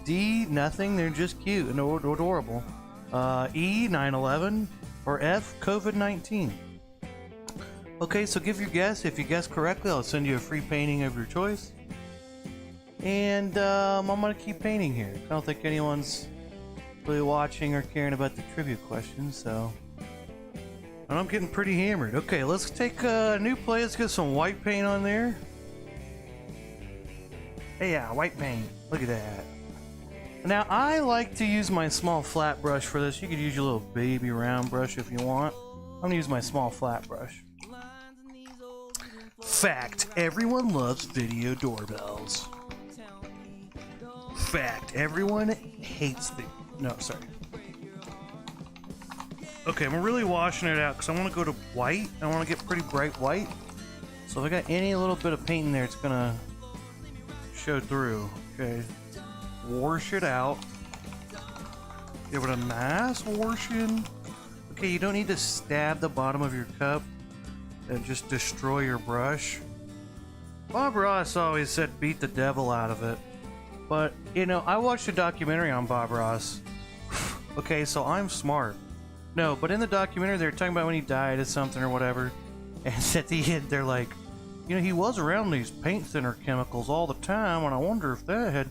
D. Nothing, they're just cute and adorable. E. 9/11. Or F. COVID-19. Okay, so give your guess. If you guess correctly, I'll send you a free painting of your choice. And I'm gonna keep painting here. I don't think anyone's really watching or caring about the trivia questions, so. And I'm getting pretty hammered. Okay, let's take a new play. Let's get some white paint on there. Hey, yeah, white paint. Look at that. Now, I like to use my small flat brush for this. You could use your little baby round brush if you want. I'm gonna use my small flat brush. Fact: everyone loves video doorbells. Fact: everyone hates the... No, sorry. Okay, I'm really washing it out because I want to go to white. I want to get pretty bright white. So if I got any little bit of paint in there, it's gonna show through. Okay, wash it out. Give it a nice washing. Okay, you don't need to stab the bottom of your cup and just destroy your brush. Bob Ross always said beat the devil out of it. But, you know, I watched a documentary on Bob Ross. Okay, so I'm smart. No, but in the documentary, they're talking about when he died of something or whatever. And at the end, they're like, you know, he was around these paint thinner chemicals all the time, and I wonder if that had...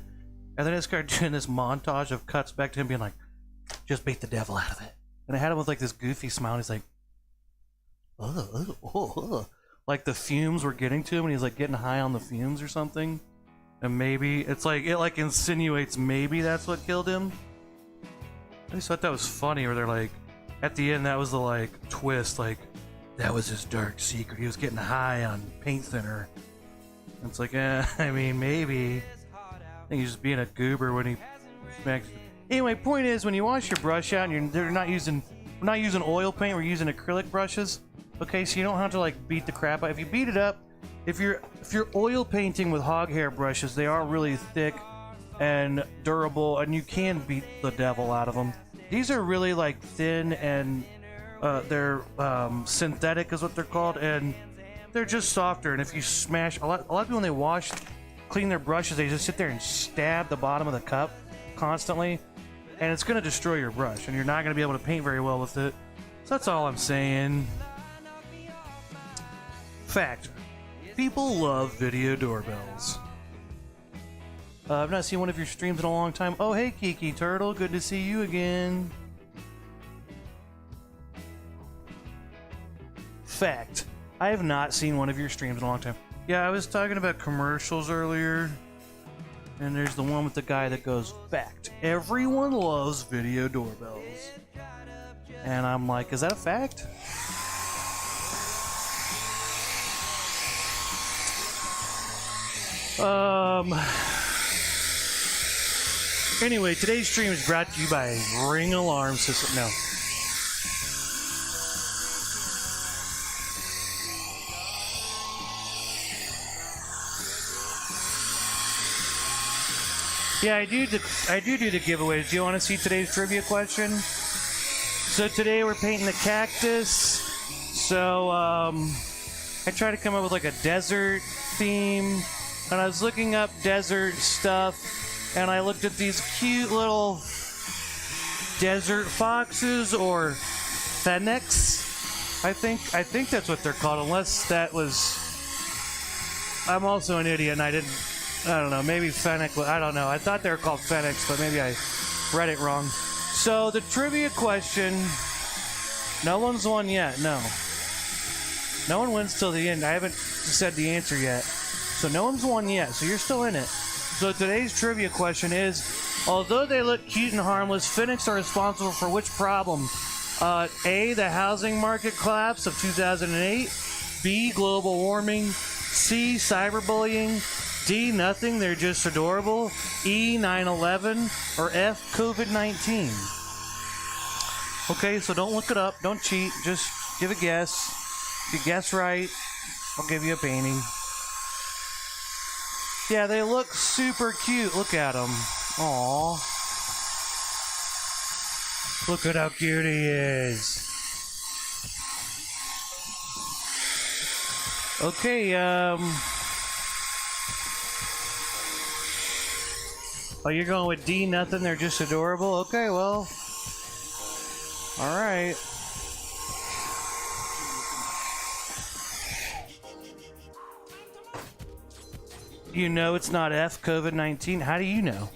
And then it started doing this montage of cuts back to him being like, just beat the devil out of it. And I had him with like this goofy smile, and he's like, like the fumes were getting to him, and he's like getting high on the fumes or something. And maybe it's like it like insinuates maybe that's what killed him. I just thought that was funny, where they're like, at the end that was the like twist, like that was his dark secret. He was getting high on paint thinner. And it's like, I mean, maybe. I think he's just being a goober when he smacks. Anyway, point is, when you wash your brush out, and we're not using oil paint, we're using acrylic brushes. Okay, so you don't have to like beat the crap out. If you beat it up, if you're oil painting with hog hair brushes, they are really thick and durable, and you can beat the devil out of them. These are really like thin, and they're synthetic is what they're called, and they're just softer. And if you smash a lot of people, when they clean their brushes, they just sit there and stab the bottom of the cup constantly, and it's going to destroy your brush, and you're not going to be able to paint very well with it. So that's all I'm saying. Fact: people love video doorbells. I've not seen one of your streams in a long time. Oh, hey, Kiki Turtle. Good to see you again. Fact: I have not seen one of your streams in a long time. Yeah, I was talking about commercials earlier. And there's the one with the guy that goes, fact: everyone loves video doorbells. And I'm like, is that a fact? Anyway, today's stream is brought to you by Ring Alarm System. No. Yeah, I do the giveaways. Do you want to see today's trivia question? So today we're painting the cactus. So I tried to come up with like a desert theme, and I was looking up desert stuff, and I looked at these cute little desert foxes, or fennecs. I think that's what they're called, unless that was... I'm also an idiot, and I don't know, maybe fennec, I don't know. I thought they were called fennecs, but maybe I read it wrong. So the trivia question, no one's won yet, no. No one wins till the end. I haven't said the answer yet. So no one's won yet, so you're still in it. So today's trivia question is, although they look cute and harmless, Phoenix are responsible for which problem? A, the housing market collapse of 2008. B, global warming. C, cyberbullying. D, nothing, they're just adorable. E, 9/11. Or F, COVID-19. Okay, so don't look it up, don't cheat, just give a guess. If you guess right, I'll give you a painting. Yeah, they look super cute, look at them. Aww. Look at how cute he is. Okay, oh, you're going with D, nothing, they're just adorable? Okay, well. Alright. You know it's not F, COVID-19? How do you know?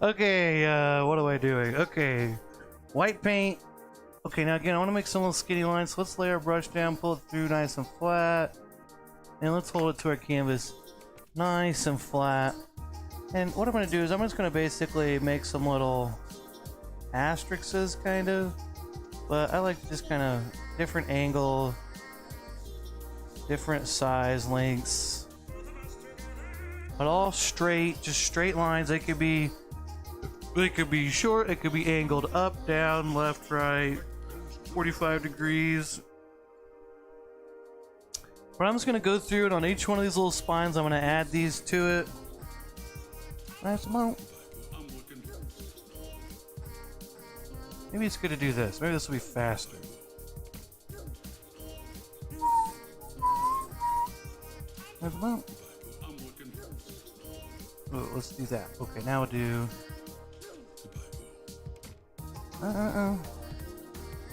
Okay, what am I doing? Okay, white paint. Okay, now again, I want to make some little skinny lines. So let's lay our brush down, pull it through nice and flat. And let's hold it to our canvas nice and flat. And what I'm going to do is I'm just going to basically make some little asterisks, kind of. But I like just kind of different angle, different size, lengths. But all straight, just straight lines. They could be short, it could be angled up, down, left, right, 45 degrees. But I'm just going to go through it on each one of these little spines. I'm going to add these to it. Nice amount. Maybe it's good to do this. Maybe this will be faster. Nice amount. Oh, let's do that. Okay, now we'll do...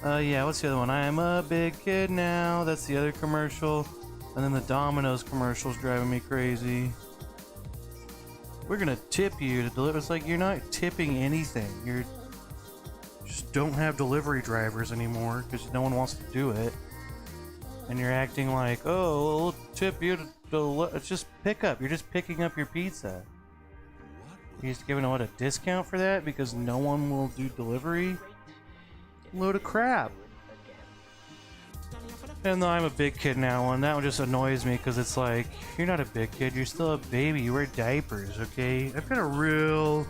yeah, what's the other one? I am a big kid now. That's the other commercial. And then the Domino's commercial's driving me crazy. We're gonna tip you to deliver. It's like you're not tipping anything. You just don't have delivery drivers anymore because no one wants to do it. And you're acting like, oh, we'll tip you to it's just pickup. You're just picking up your pizza. You're just giving what, a discount for that because no one will do delivery? Load of crap. And though I'm a big kid now, and that one just annoys me because it's like, you're not a big kid, you're still a baby, you wear diapers, okay? I've got a real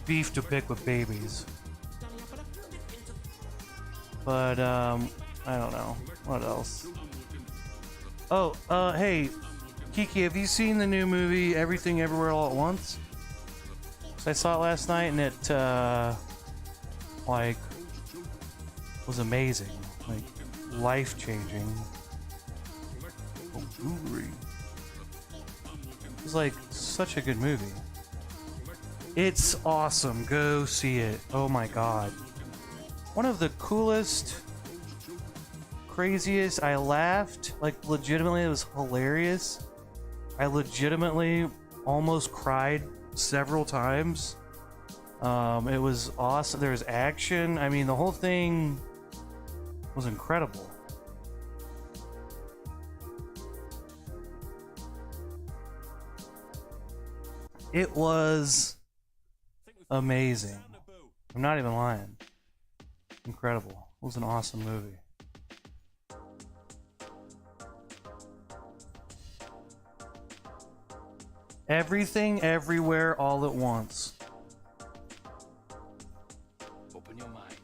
beef to pick with babies. But, I don't know. What else? Oh, hey, Kiki, have you seen the new movie Everything Everywhere All at Once? I saw it last night and it, like, was amazing. Like, life-changing. Oh, Blu-ray. It was like such a good movie. It's awesome. Go see it. Oh my god. One of the coolest, craziest. I laughed. Like, legitimately, it was hilarious. I legitimately almost cried several times. It was awesome. There was action. I mean, the whole thing was incredible. It was amazing. I'm not even lying. Incredible. It was an awesome movie. Everything, everywhere, all at once. Open your mind.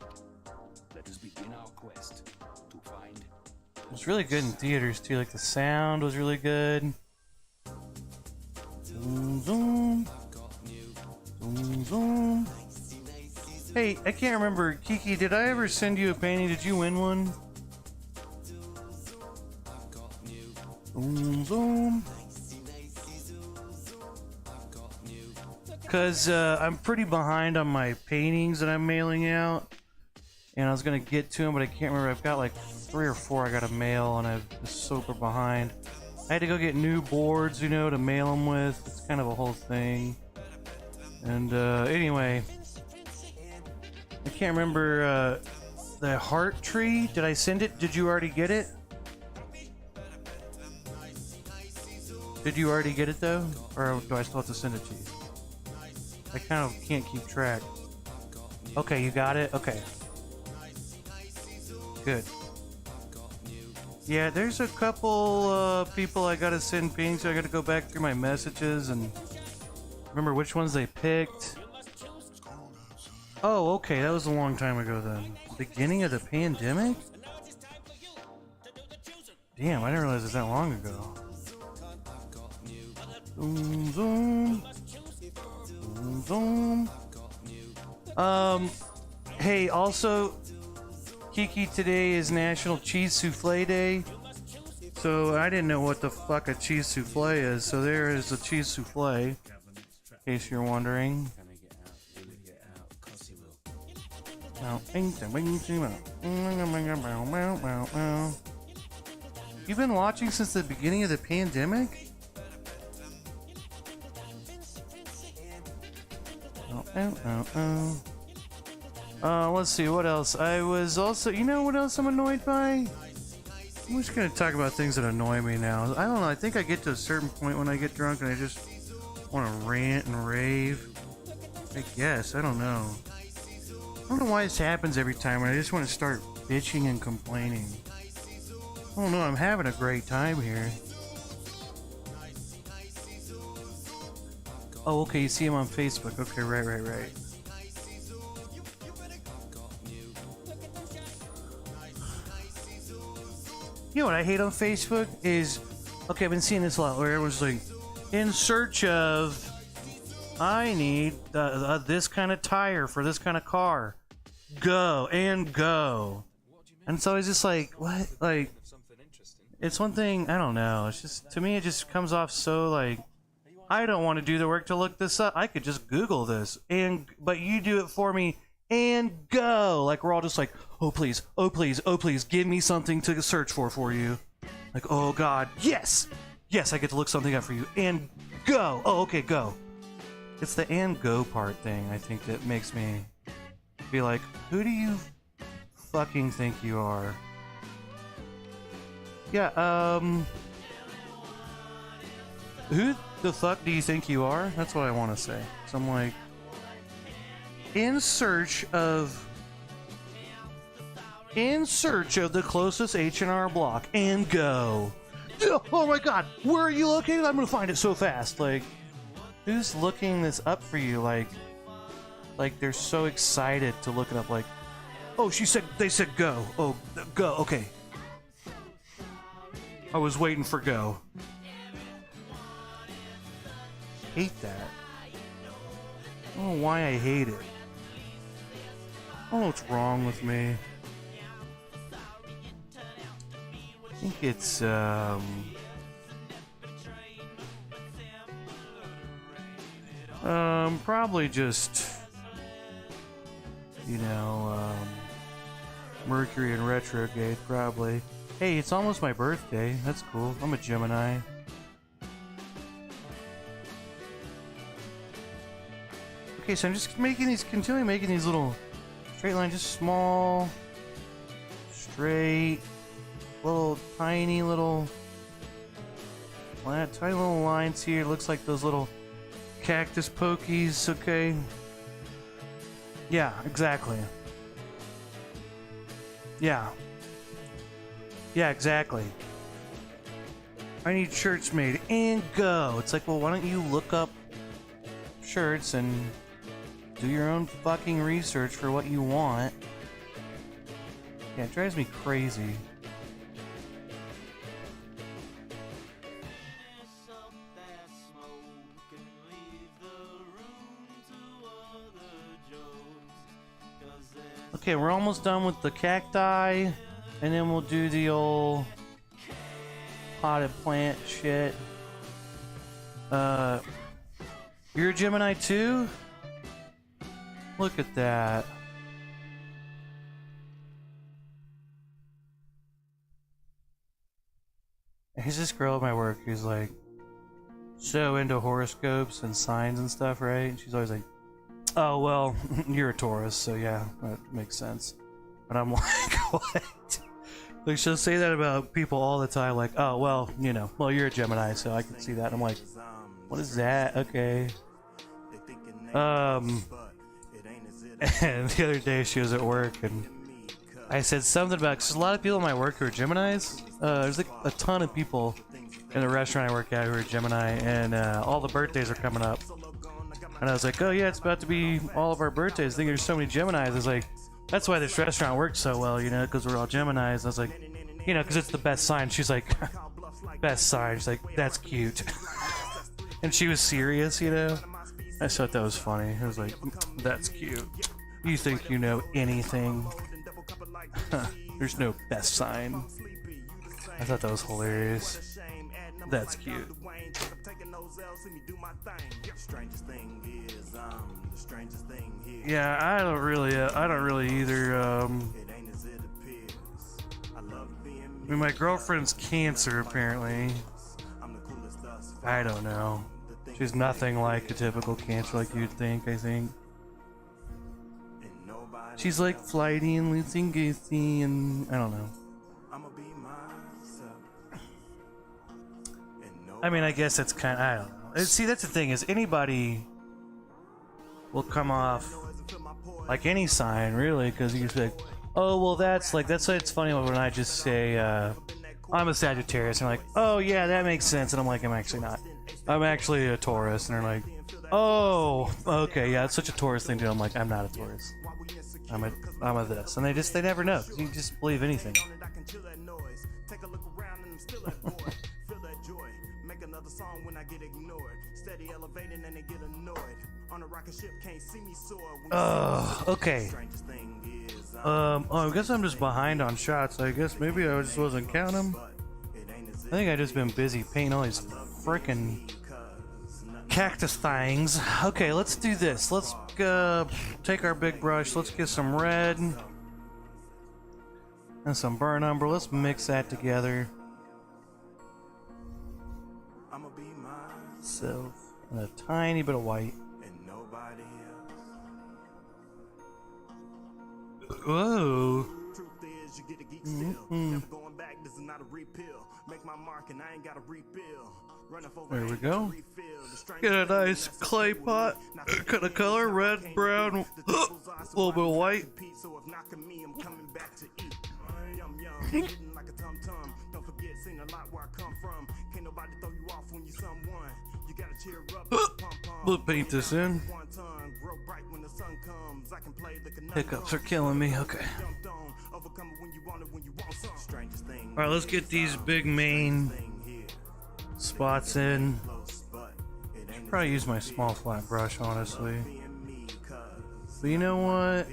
Let us begin our quest to find. It was really good in theaters too. Like the sound was really good. Zoom, zoom. Zoom, zoom. Hey, I can't remember. Kiki, did I ever send you a painting? Did you win one? Zoom, zoom. Because I'm pretty behind on my paintings that I'm mailing out. And I was going to get to them, but I can't remember. I've got like 3 or 4 I got to mail, and I'm super behind. I had to go get new boards, you know, to mail them with. It's kind of a whole thing. And anyway, I can't remember the heart tree. Did I send it? Did you already get it? Did you already get it though? Or do I still have to send it to you? I kind of can't keep track. Okay, you got it? Okay. Good. Yeah, there's a couple people I gotta send pings to. I gotta go back through my messages and remember which ones they picked. Oh, okay, that was a long time ago then. Beginning of the pandemic? Damn, I didn't realize it was that long ago. Zoom, zoom. Zoom, zoom. Hey, also, Kiki, today is National Cheese Souffle Day. So I didn't know what the fuck a cheese souffle is. So there is a cheese souffle, in case you're wondering. You've been watching since the beginning of the pandemic? Let's see, what else? I was also, you know what else I'm annoyed by? I'm just gonna talk about things that annoy me now. I don't know, I think I get to a certain point when I get drunk and I just want to rant and rave. I guess, I don't know. I don't know why this happens every time, and I just want to start bitching and complaining. I don't know, I'm having a great time here. Oh, okay, you see him on Facebook. Okay, right. You know what I hate on Facebook is, okay, I've been seeing this a lot where everyone's like, in search of, I need this kind of tire for this kind of car. Go and go. And so it's just like, what? Like, it's one thing, I don't know. It's just, to me, it just comes off so like, I don't want to do the work to look this up. I could just Google this, but you do it for me and go. Like, we're all just like, oh please, oh please, oh please, give me something to search for you. Like, oh god, yes, I get to look something up for you and go. Oh, okay, go. It's the and go part thing, I think, that makes me be like, who do you fucking think you are? Yeah, who the fuck do you think you are? That's what I want to say. So I'm like, in search of the closest H&R Block and go. Oh my god, where are you located? I'm gonna find it so fast. Like, who's looking this up for you? Like they're so excited to look it up. Like, oh, they said go. Oh, go. Okay. I was waiting for go. Hate that. I don't know why I hate it. I don't know what's wrong with me. I think it's probably just, you know, Mercury in retrograde, probably. Hey, it's almost my birthday. That's cool. I'm a Gemini. Okay, so I'm just continually making these little straight lines, just small, straight, little, tiny little lines here. Looks like those little cactus pokies, okay? Yeah, exactly. Yeah, exactly. I need shirts made and go. It's like, well, why don't you look up shirts and do your own fucking research for what you want? Yeah, it drives me crazy. Okay, we're almost done with the cacti, and then we'll do the old potted plant shit. You're a Gemini too? Look at that. There's this girl at my work who's like so into horoscopes and signs and stuff, right? And she's always like, oh, well, you're a Taurus, so yeah, that makes sense. But I'm like, what? Like, she'll say that about people all the time, like, oh, well, you know, well, you're a Gemini, so I can see that. I'm like, what is that? Okay. And the other day she was at work, and I said something about, because a lot of people in my work who are Geminis, there's like a ton of people in the restaurant I work at who are Gemini, and all the birthdays are coming up. And I was like, oh yeah, it's about to be all of our birthdays. I think there's so many Geminis. I was like, that's why this restaurant works so well, you know, because we're all Geminis. I was like, you know, because it's the best sign. She's like, best sign. She's like, that's cute. And she was serious, you know? I just thought that was funny. I was like, that's cute. You think you know anything? There's no best sign. I thought that was hilarious. That's cute. Yeah, I don't really either. I mean, my girlfriend's cancer, apparently. I don't know. She's nothing like a typical cancer like you'd think, I think. She's like flighty and loosey-goosey and I don't know. I mean, I guess that's kind of, I don't know. See, that's the thing is anybody will come off like any sign, really, because you just be like, oh, well, that's why it's funny when I just say, I'm a Sagittarius, and they're like, oh, yeah, that makes sense, and I'm like, I'm actually not. I'm actually a Taurus, and they're like, oh, okay, yeah, it's such a Taurus thing to do. I'm like, I'm not a Taurus. I'm a this, and they never know. You just believe anything. Okay. I guess I'm just behind on shots. I guess maybe I just wasn't counting them. I think I just been busy painting all these frickin' cactus things. Okay, let's do this. Let's take our big brush. Let's get some red and some burnt umber. Let's mix that together. So, and a tiny bit of white. Whoa. There we go. Get a nice clay pot. Cut a color, red, brown, a little bit of white. We'll paint this in. Hiccups are killing me. Okay. Alright, let's get these big main spots in. Should probably use my small flat brush, honestly. But you know what?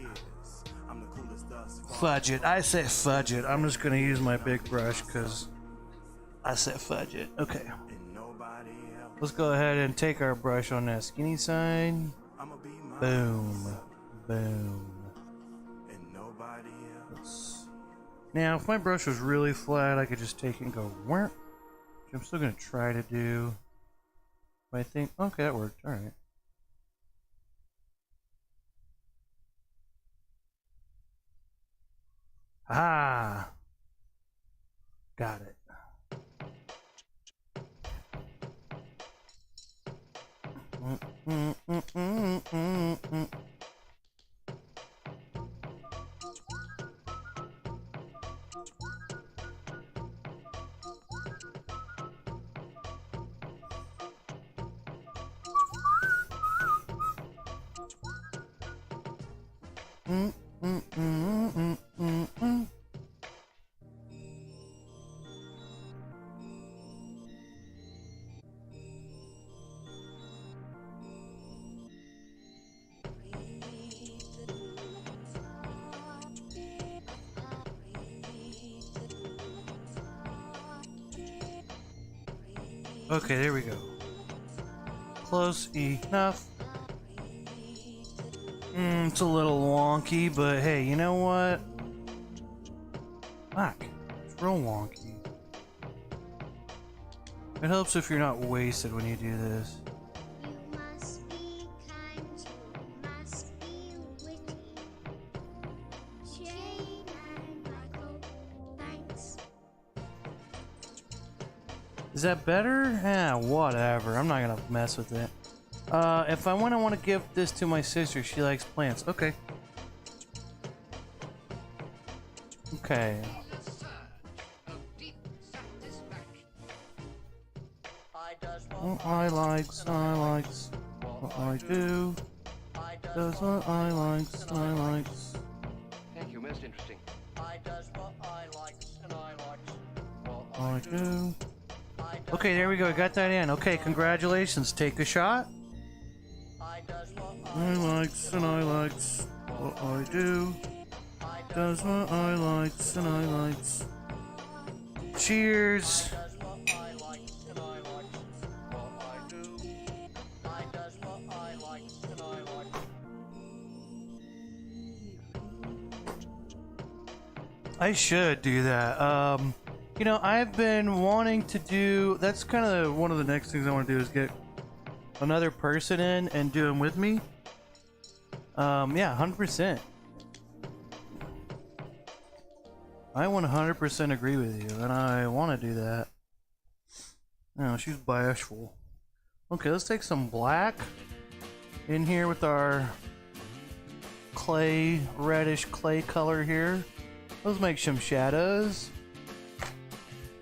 Fudge it. I say fudge it. I'm just gonna use my big brush because I said fudge it. Okay. Let's go ahead and take our brush on that skinny side. Boom. Boom. Now, if my brush was really flat, I could just take it and go, which I'm still going to try to do. But I think, okay, that worked. Alright. Ah! Got it. Okay, there we go. Close enough. It's a little wonky, but hey, you know what? Fuck. It's real wonky. It helps if you're not wasted when you do this. Is that better? Eh, whatever. I'm not gonna mess with it. If I want to give this to my sister, she likes plants. Okay. Okay. What I likes, what I do. Does what I likes, Thank you, most interesting. I does what I likes and I likes what I do. I Okay, there we go. I got that in. Okay, congratulations. Take a shot. I likes and I likes what I do. Does what I likes and I likes. Cheers. I should do that. You know, I've been wanting to do. That's kind of one of the next things I want to do is get another person in and do them with me. Yeah, 100%. I 100% agree with you, and I want to do that. No, she's bashful. Okay, let's take some black in here with our clay, reddish clay color here. Let's make some shadows.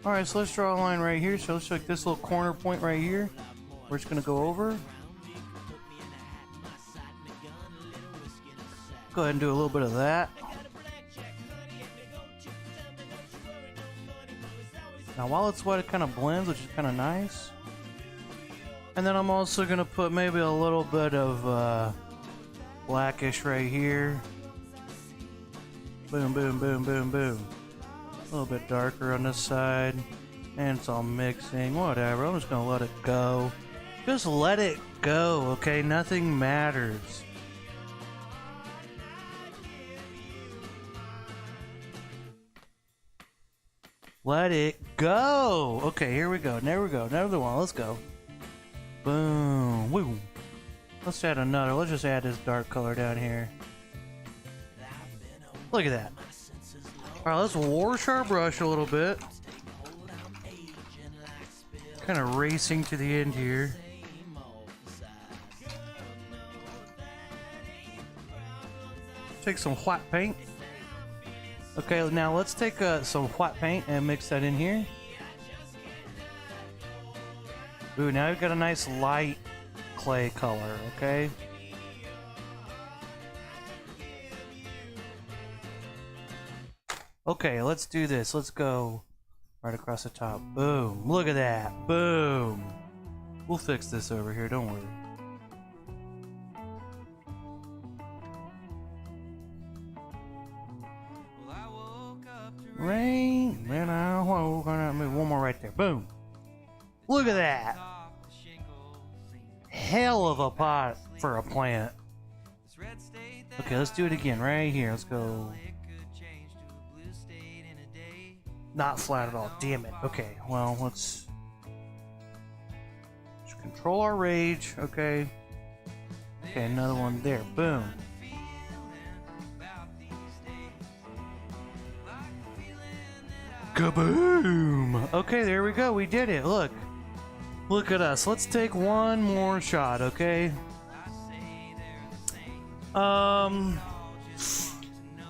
Alright, so let's draw a line right here. So let's take this little corner point right here. We're just gonna go over. Go ahead and do a little bit of that. Now while it's wet, it kind of blends, which is kind of nice. And then I'm also gonna put maybe a little bit of blackish right here. Boom, boom, boom, boom, boom. A little bit darker on this side. And it's all mixing. Whatever, I'm just gonna let it go. Just let it go, okay? Nothing matters. Let it go! Okay, here we go. There we go. Another one. Let's go. Boom. Woo. Let's add another. Let's just add this dark color down here. Look at that. Alright, let's wash our brush a little bit. Kind of racing to the end here. Take some white paint. Okay, now let's take some white paint and mix that in here. Ooh, now we've got a nice light clay color, okay? Okay, let's do this. Let's go right across the top. Boom. Look at that. Boom. We'll fix this over here, don't worry. Rain, man, I woke up. One more right there. Boom. Look at that. Hell of a pot for a plant. Okay, let's do it again right here. Let's go. Not flat at all. Damn it. Okay, well, let's control our rage. Okay. Okay, another one there. Boom. Kaboom! Okay, there we go. We did it. Look. Look at us. Let's take one more shot, okay?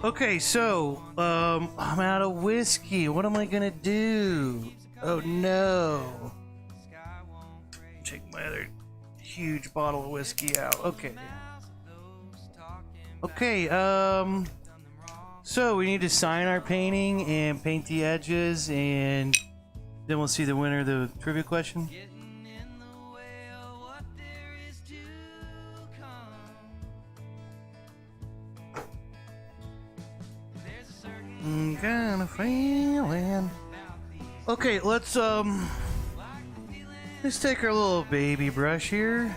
Okay, so, I'm out of whiskey. What am I gonna do? Oh no. Take my other huge bottle of whiskey out. Okay. Okay, so we need to sign our painting and paint the edges, and then we'll see the winner of the trivia question. Kind of feeling. Okay, let's take our little baby brush here.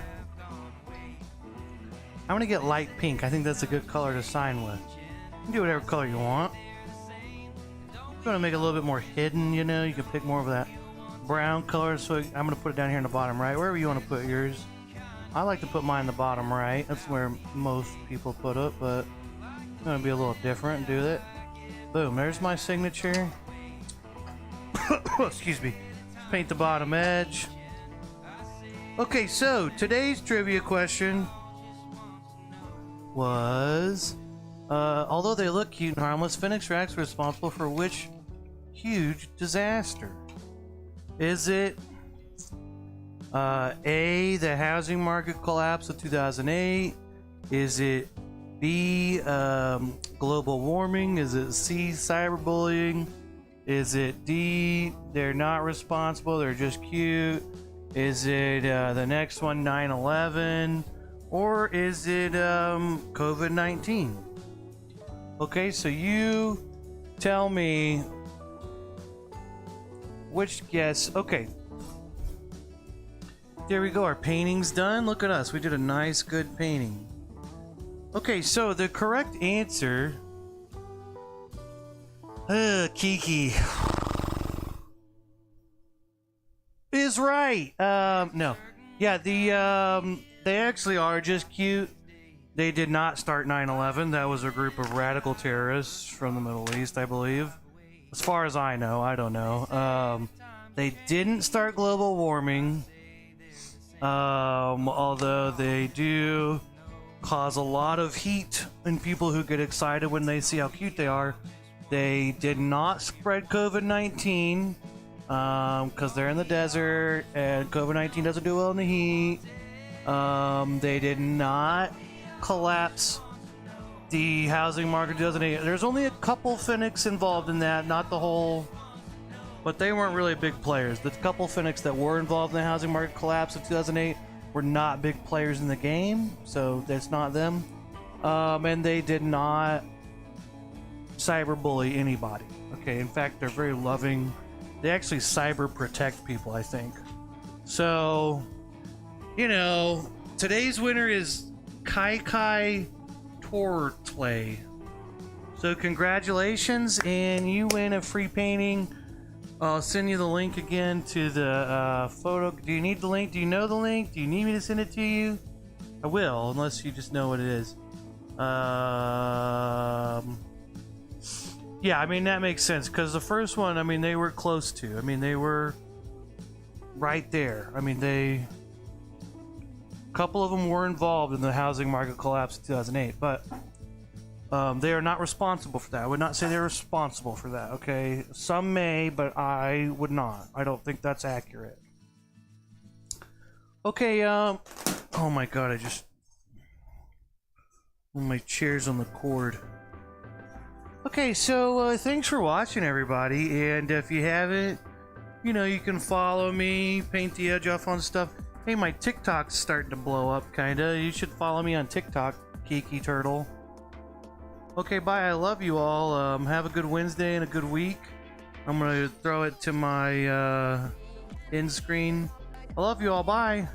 I'm gonna get light pink. I think that's a good color to sign with. You can do whatever color you want. If you want to make it a little bit more hidden, you know, you can pick more of that brown color. So I'm gonna put it down here in the bottom right, wherever you want to put yours. I like to put mine in the bottom right. That's where most people put it, but I'm gonna be a little different and do that. Boom, there's my signature. Excuse me. Let's paint the bottom edge. Okay, so today's trivia question was, although they look cute and harmless, Phoenix Racks responsible for which huge disaster? Is it A, the housing market collapse of 2008? Is it B, global warming? Is it C, cyberbullying? Is it D, they're not responsible, they're just cute? Is it the next one, 9/11? Or is it COVID-19? Okay, so you tell me which guess. Okay. There we go, our painting's done. Look at us, we did a nice, good painting. Okay, so the correct answer... Kiki... is right. No. Yeah, they actually are just cute. They did not start 9/11. That was a group of radical terrorists from the Middle East, I believe. As far as I know, I don't know. They didn't start global warming. Although they do cause a lot of heat in people who get excited when they see how cute they are. They did not spread COVID-19 because they're in the desert and COVID-19 doesn't do well in the heat. They did not collapse the housing market in 2008. There's only a couple Phoenix involved in that, not the whole, but they weren't really big players. The couple Phoenix that were involved in the housing market collapse of 2008 were not big players in the game, so that's not them. And they did not cyberbully anybody. Okay, in fact, they're very loving. They actually cyber protect people, I think. So, you know, today's winner is Kai Tortley. So congratulations, and you win a free painting. I'll send you the link again to the photo. Do you need the link? Do you know the link? Do you need me to send it to you? I will, unless you just know what it is. Yeah, I mean, that makes sense, because the first one, I mean, they were close to. I mean, they were right there. I mean, a couple of them were involved in the housing market collapse of 2008, but they are not responsible for that. I would not say they're responsible for that, okay? Some may, but I would not. I don't think that's accurate. Okay, oh my god, my chair's on the cord. Okay, so thanks for watching, everybody, and if you haven't, you know, you can follow me, Paint the Edge Off on stuff. Hey, my TikTok's starting to blow up, kinda. You should follow me on TikTok, Kiki Turtle. Okay, bye, I love you all. Have a good Wednesday and a good week. I'm gonna throw it to my end screen. I love you all, bye!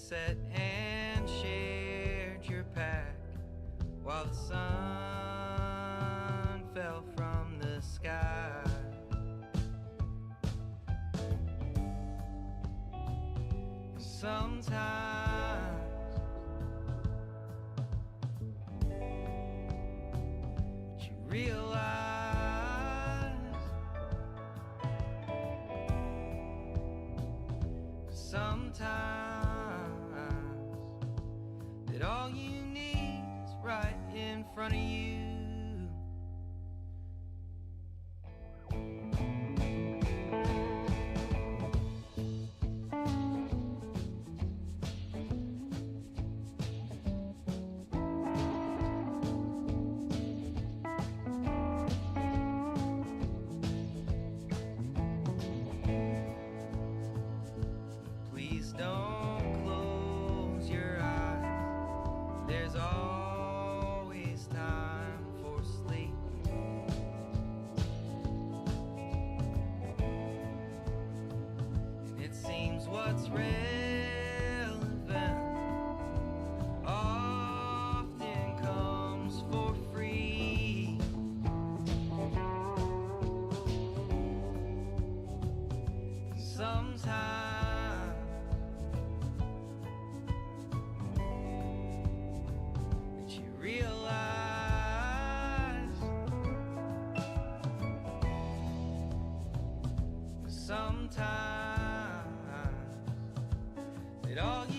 sat and shared your pack while the sun fell from the sky. Sometimes you realize sometimes that all you need is right in front of you. Please don't close your eyes. There's always time for sleep. And it seems what's relevant often comes for free. Sometimes that you realize sometimes that all you